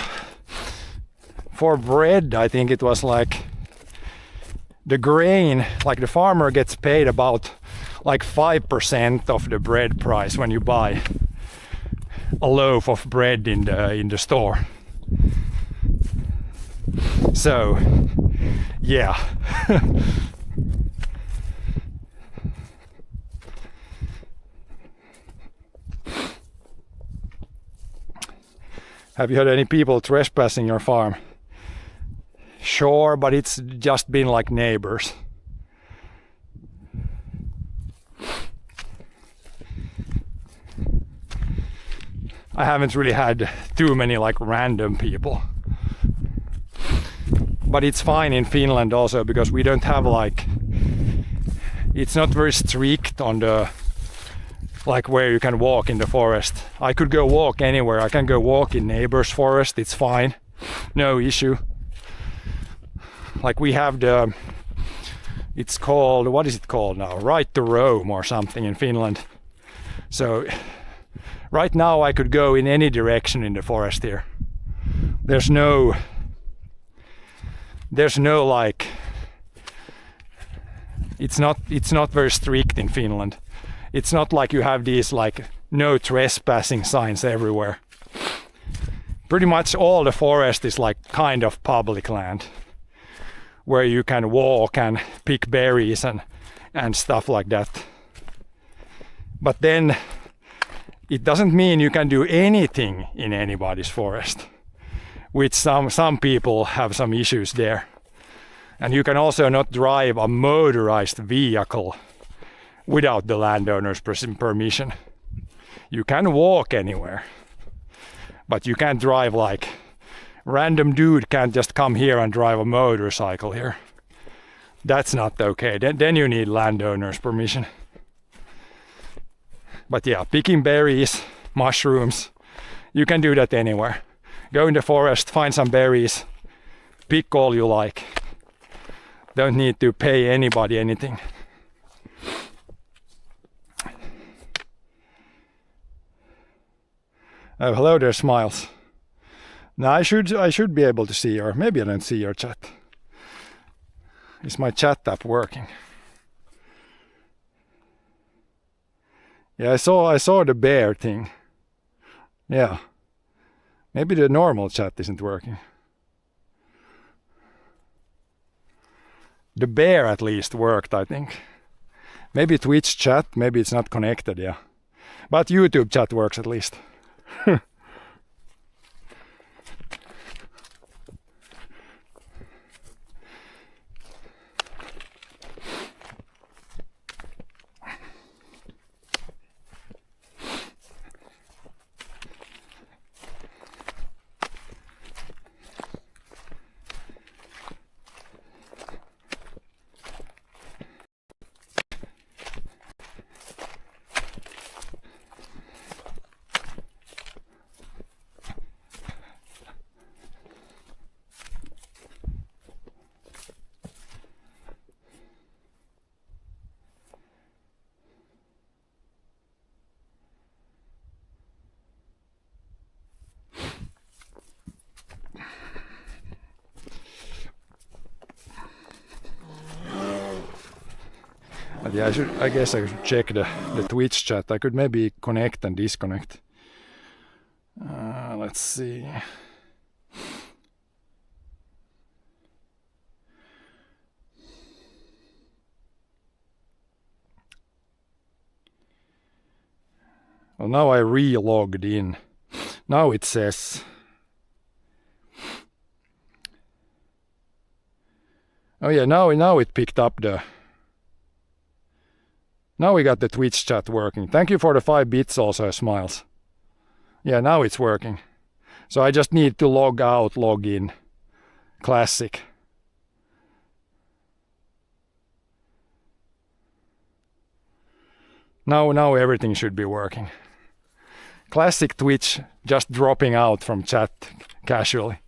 bread, I think it was like the grain, like the farmer gets paid about like 5% of the bread price when you buy a loaf of bread in the store. So yeah. Have you had any people trespassing your farm? Sure, but it's just been like neighbors. I haven't really had too many like random people. But it's fine in Finland also because we don't have like, it's not very strict on the like where you can walk in the forest. I could go walk anywhere. I can go walk in neighbor's forest. It's fine. No issue. Like we have the, it's called, what is it called now? Right to roam or something in Finland. So right now I could go in any direction in the forest here. There's no like, it's not very strict in Finland. It's not like you have these like no trespassing signs everywhere. Pretty much all the forest is like kind of public land where you can walk and pick berries and stuff like that. But then it doesn't mean you can do anything in anybody's forest, which some people have some issues there. And you can also not drive a motorized vehicle without the landowner's permission. You can walk anywhere, but you can't drive like random dude can't just come here and drive a motorcycle here. That's not okay. Then you need landowner's permission. But yeah, picking berries, mushrooms, you can do that anywhere. Go in the forest, find some berries, pick all you like. Don't need to pay anybody anything. Oh, hello there, Smiles. Now I should be able to see your, maybe I don't see your chat. Is my chat app working? Yeah, I saw the bear thing. Yeah. Maybe the normal chat isn't working. The bear at least worked, I think. Maybe Twitch chat, maybe it's not connected, yeah. But YouTube chat works at least. But yeah, I guess I should check the Twitch chat. I could maybe connect and disconnect. Let's see. Well, now I re-logged in. Now it says... Oh yeah, now it picked up the... Now we got the Twitch chat working. Thank you for the 5 bits also, Smiles. Yeah, now it's working. So I just need to log out, log in. Classic. Now everything should be working. Classic Twitch just dropping out from chat casually.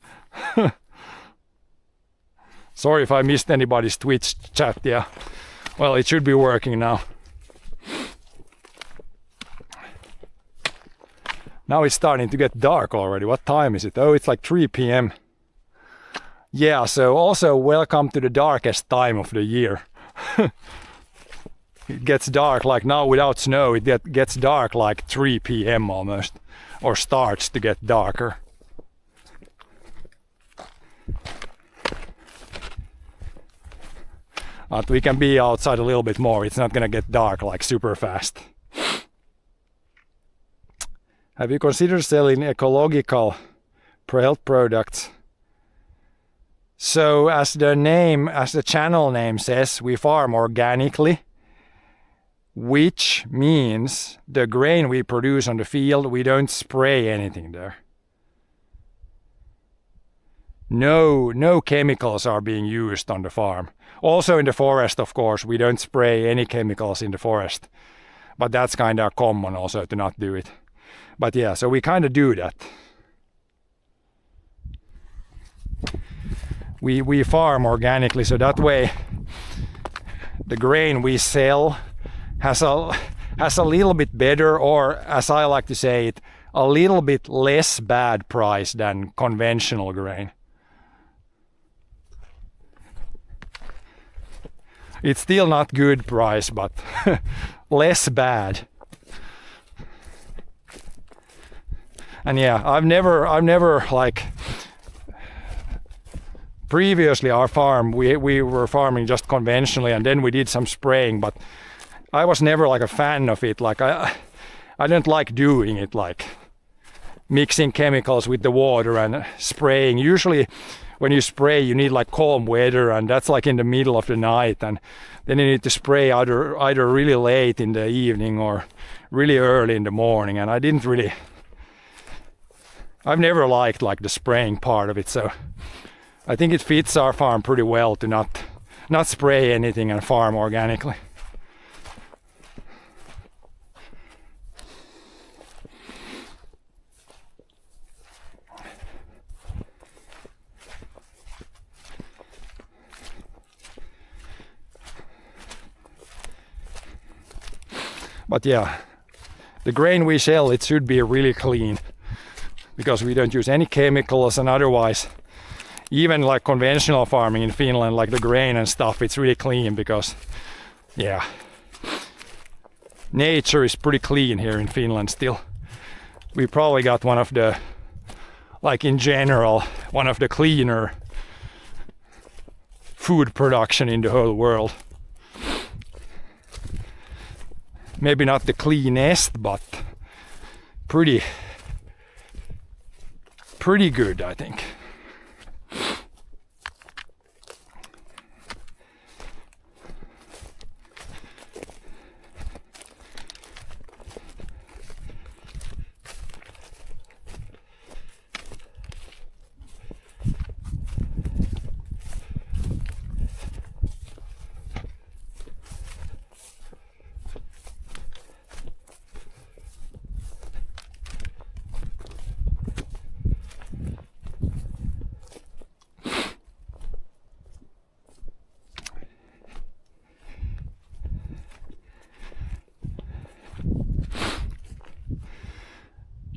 Sorry if I missed anybody's Twitch chat, yeah. Well, it should be working now. Now it's starting to get dark already. What time is it? Oh, it's like 3 p.m. Yeah, so also welcome to the darkest time of the year. It gets dark like now without snow. It gets dark like 3 p.m. almost, or starts to get darker. But we can be outside a little bit more. It's not gonna get dark like super fast. Have you considered selling ecological health products? So as the channel name says, we farm organically, which means the grain we produce on the field, we don't spray anything there. No chemicals are being used on the farm. Also in the forest, of course, we don't spray any chemicals in the forest. But that's kind of common also to not do it. But yeah, so we kind of do that. We farm organically, so that way the grain we sell has a little bit better, or as I like to say it, a little bit less bad price than conventional grain. It's still not good price, but less bad. And yeah, I've never like previously our farm we were farming just conventionally, and then we did some spraying, but I was never like a fan of it. Like I don't like doing it, like mixing chemicals with the water and spraying. Usually when you spray you need like calm weather, and that's like in the middle of the night, and then you need to spray either really late in the evening or really early in the morning, and I've never liked like the spraying part of it, so I think it fits our farm pretty well to not spray anything and farm organically. But yeah, the grain we sell, it should be really clean, because we don't use any chemicals, and otherwise even like conventional farming in Finland, like the grain and stuff, it's really clean because yeah, nature is pretty clean here in Finland still. We probably got one of the, like in general, one of the cleaner food production in the whole world. Maybe not the cleanest, but pretty good, I think.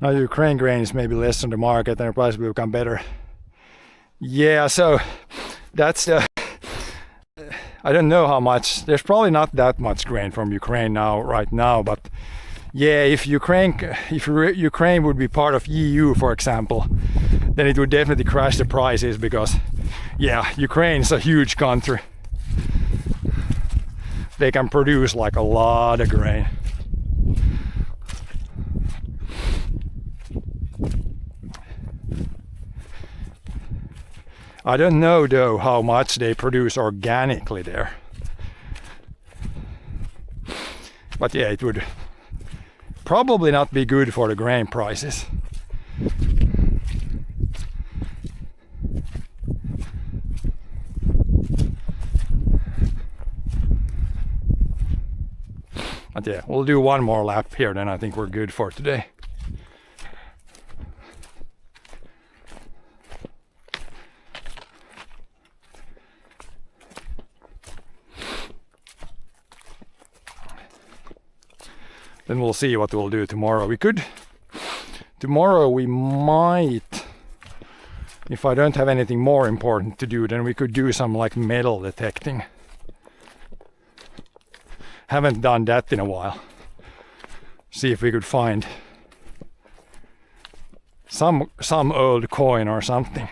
Now Ukraine grain is maybe less on the market and the price will become better. Yeah, so that's the... I don't know how much. There's probably not that much grain from Ukraine right now, but yeah, if Ukraine would be part of EU, for example, then it would definitely crash the prices, because yeah, Ukraine is a huge country. They can produce like a lot of grain. I don't know though how much they produce organically there. But yeah, it would probably not be good for the grain prices. But yeah, we'll do one more lap here, then I think we're good for today. Then we'll see what we'll do tomorrow. Tomorrow we might, if I don't have anything more important to do, then we could do some like metal detecting. Haven't done that in a while. See if we could find some old coin or something.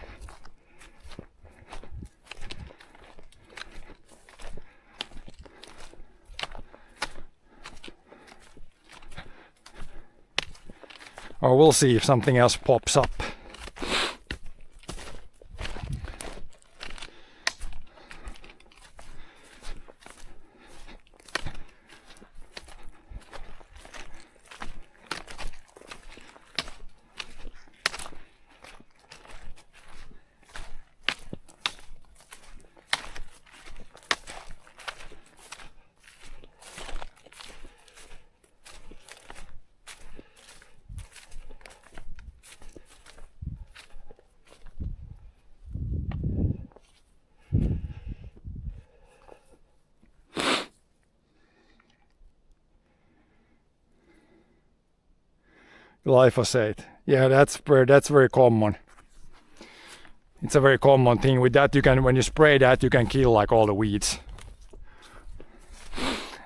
Or we'll see if something else pops up. Glyphosate. Yeah, that's very common. It's a very common thing. With that, you can, when you spray that, you can kill like all the weeds.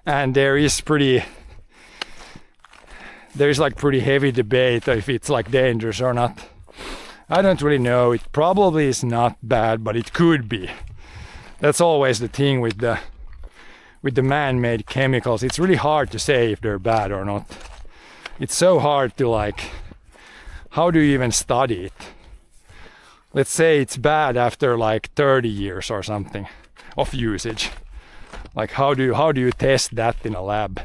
And there is like pretty heavy debate if it's like dangerous or not. I don't really know. It probably is not bad, but it could be. That's always the thing with the man-made chemicals. It's really hard to say if they're bad or not. It's so hard to like, how do you even study it? Let's say it's bad after like 30 years or something of usage. Like how do you test that in a lab?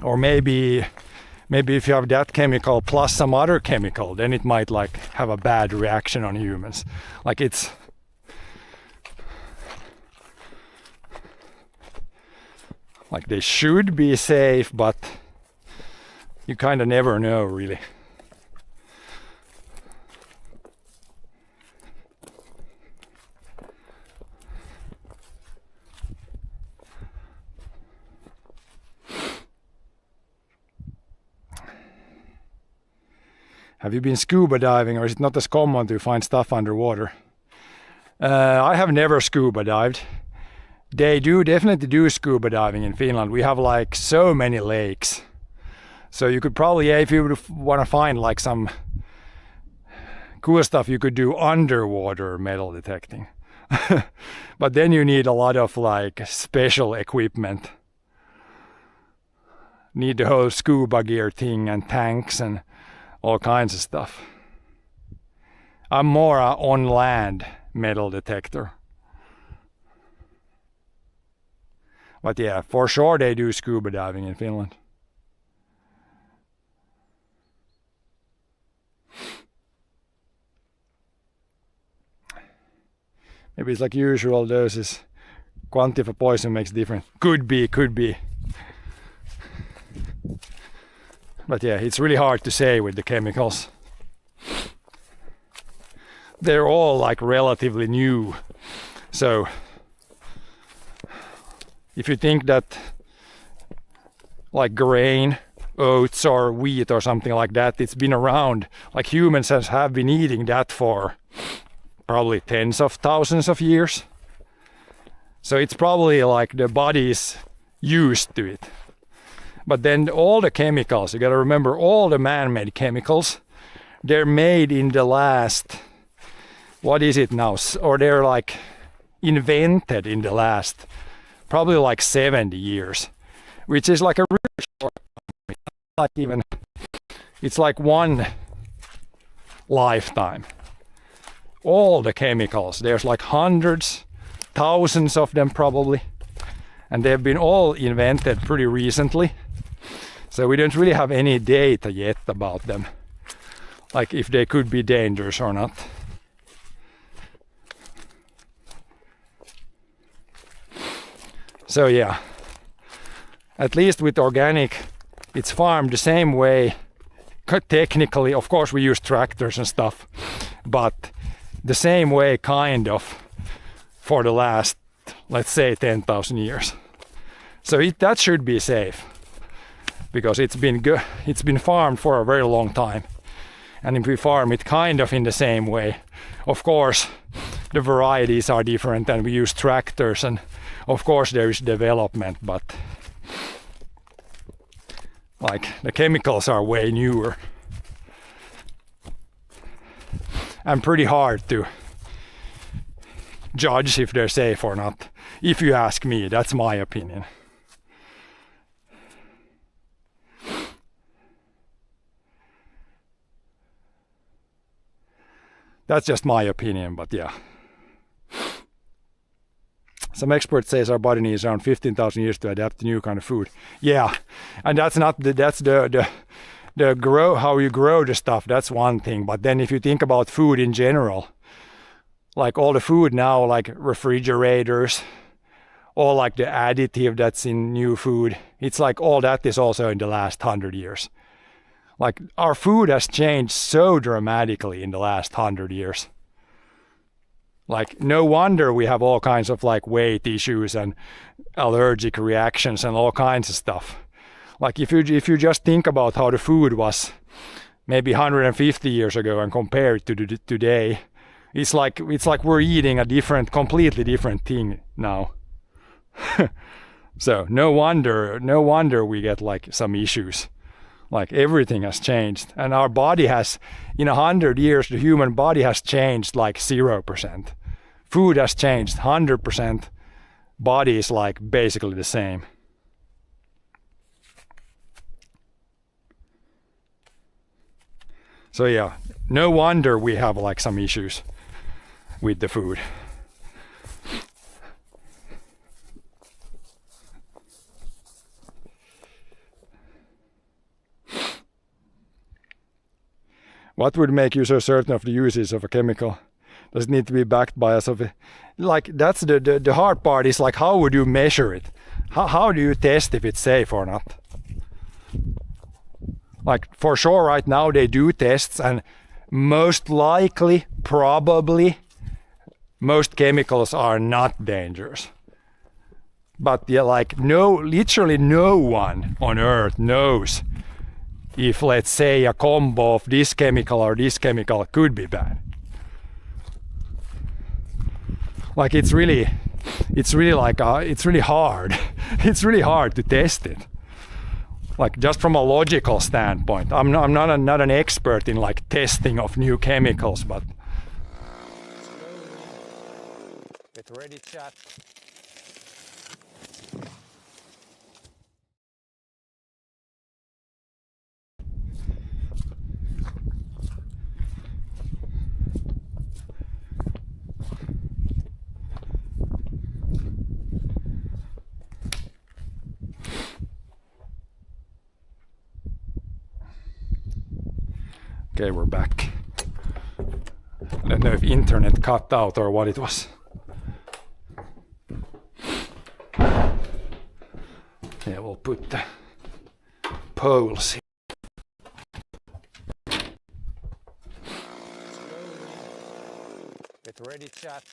Or maybe if you have that chemical plus some other chemical, then it might like have a bad reaction on humans. Like it's like they should be safe, but you kind of never know really. Have you been scuba diving, or is it not as common to find stuff underwater? I have never scuba dived. They definitely do scuba diving in Finland. We have like so many lakes. So you could probably, if you would want to find like some cool stuff, you could do underwater metal detecting. But then you need a lot of like special equipment. Need the whole scuba gear thing and tanks and all kinds of stuff. I'm more on land metal detector. But yeah, for sure they do scuba diving in Finland. Maybe it's like usual doses. Quantity of poison makes difference. Could be. But yeah, it's really hard to say with the chemicals. They're all like relatively new. So if you think that like grain, oats or wheat or something like that, it's been around, like humans have been eating that for probably tens of thousands of years. So it's probably like the body is used to it. But then all the chemicals, you gotta remember, all the man-made chemicals, they're made in the last, what is it now? Or they're like invented in the last probably like 70 years, which is like a really short time. Like even, it's like one lifetime. All the chemicals, there's like hundreds, thousands of them probably, and they've been all invented pretty recently. So we don't really have any data yet about them, like if they could be dangerous or not. So yeah, at least with organic, it's farmed the same way. Technically, of course we use tractors and stuff, but the same way kind of for the last, let's say 10,000 years. So that should be safe, because it's been farmed for a very long time. And if we farm it kind of in the same way, of course the varieties are different, and we use tractors and Of course there is development, but like the chemicals are way newer and pretty hard to judge if they're safe or not. If you ask me, that's my opinion. That's just my opinion, but yeah. Some experts say our body needs around 15,000 years to adapt to new kind of food. Yeah, and that's the grow, how you grow the stuff, that's one thing. But then if you think about food in general, like all the food now, like refrigerators, all like the additive that's in new food, it's like all that is also in the last 100 years. Like our food has changed so dramatically in the last 100 years. Like no wonder we have all kinds of like weight issues and allergic reactions and all kinds of stuff. Like if you just think about how the food was maybe 150 years ago and compare it to today, it's like we're eating a completely different thing now. So no wonder we get like some issues. Like everything has changed, and our body has, in 100 years, the human body has changed like 0%. Food has changed 100%. Body is like basically the same. So yeah, no wonder we have like some issues with the food. What would make you so certain of the uses of a chemical? Does it need to be backed by us? Like that's the hard part is like how would you measure it? How do you test if it's safe or not? Like for sure right now they do tests, and most likely, probably, most chemicals are not dangerous. But yeah, like literally no one on earth knows if, let's say, a combo of this chemical or this chemical could be bad. Like it's really hard. It's really hard to test it. Like just from a logical standpoint, I'm not an expert in like testing of new chemicals, but. Get ready, chat. Okay, we're back. I don't know if internet cut out or what it was. Yeah, we'll put the poles here. Get ready, chat.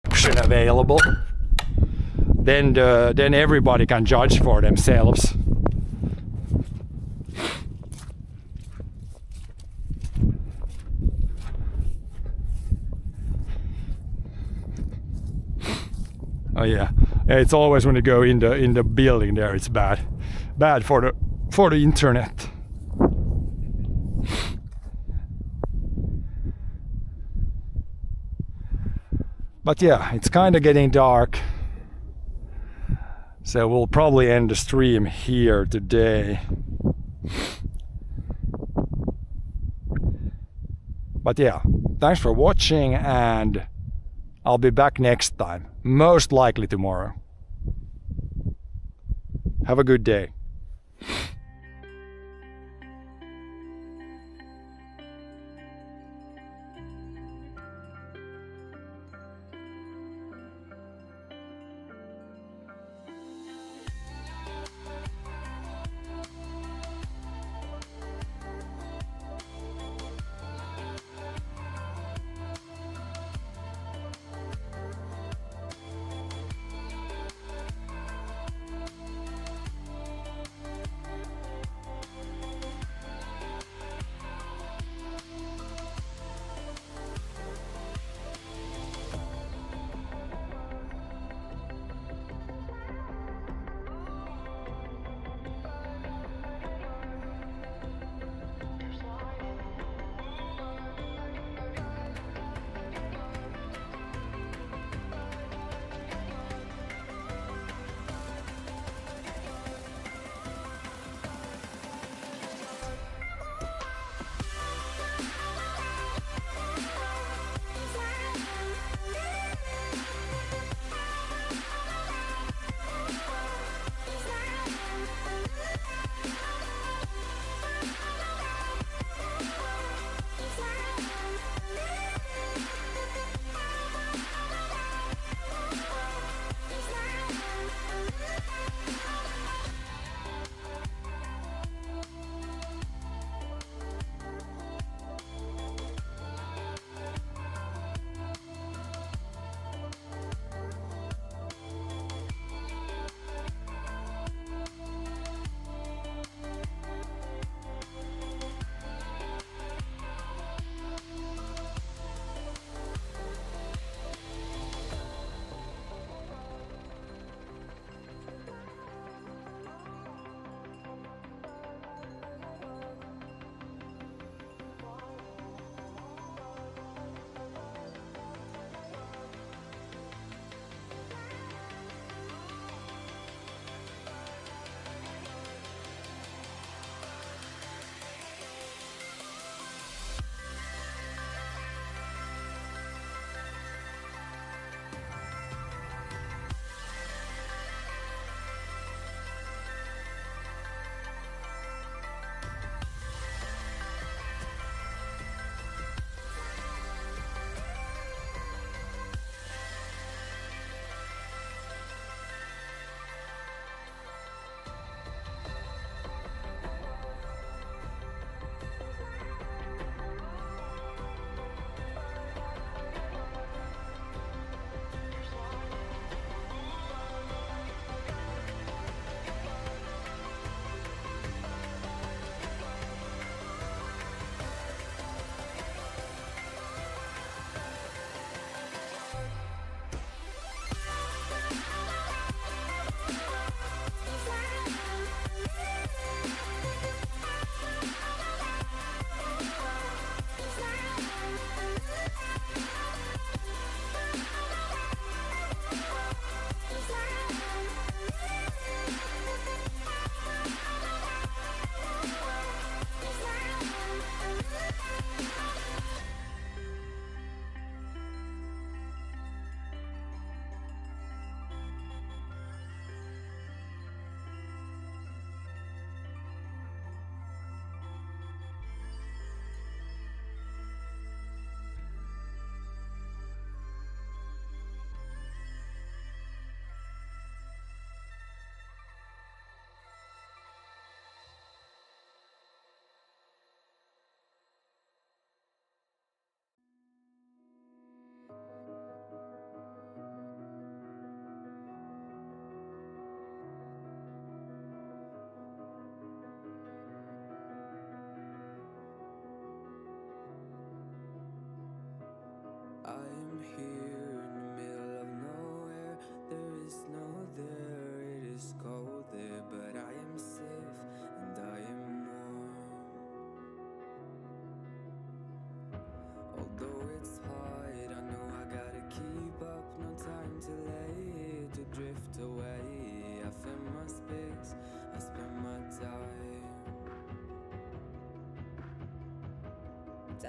Option available. Then everybody can judge for themselves. Oh yeah, it's always when you go in the building there, it's bad for the internet. But yeah, it's kind of getting dark. So we'll probably end the stream here today. But yeah, thanks for watching, and I'll be back next time. Most likely tomorrow. Have a good day.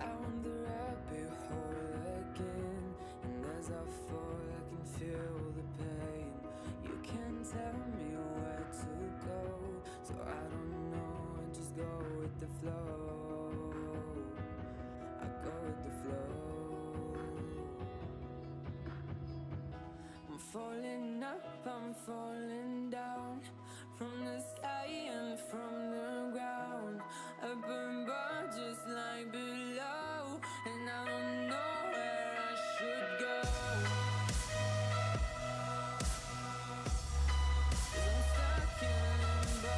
down the rabbit hole again, and as I fall I can feel the pain. You can't tell me where to go, so I don't know, I just go with the flow. I go with the flow. I'm falling up, I'm falling down, from the sky and from the ground. Up above just like below, and I don't know where I should go. 'Cause I'm stuck in limbo.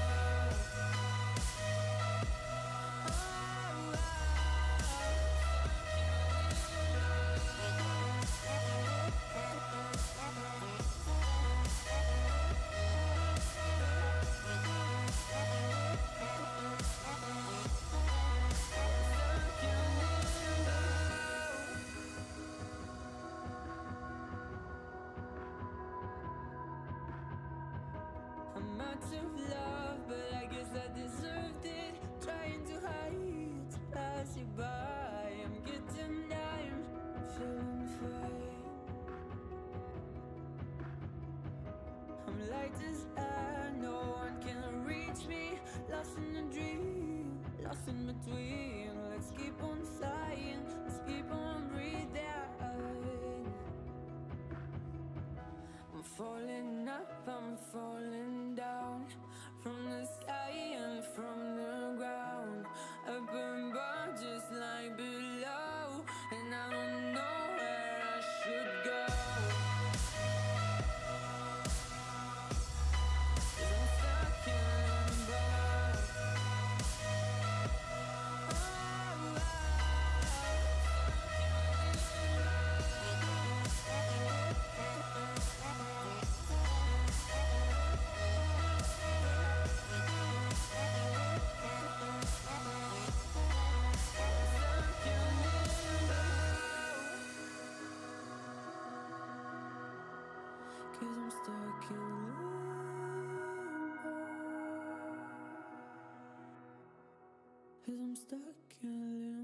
I'm out of love, but I guess I deserved it. Trying to hide, to pass you by. I'm getting down, feeling fine. I'm light as air, no one can reach me. Lost in a dream, lost in between. Let's keep on flying, let's keep on breathing. I'm falling up, I'm falling down, from the sky and from the ground. Up above just like below, and I don't know where I should go. 'Cause I'm stuck in limbo. Cause I'm stuck in limbo. Cause I'm stuck in limbo.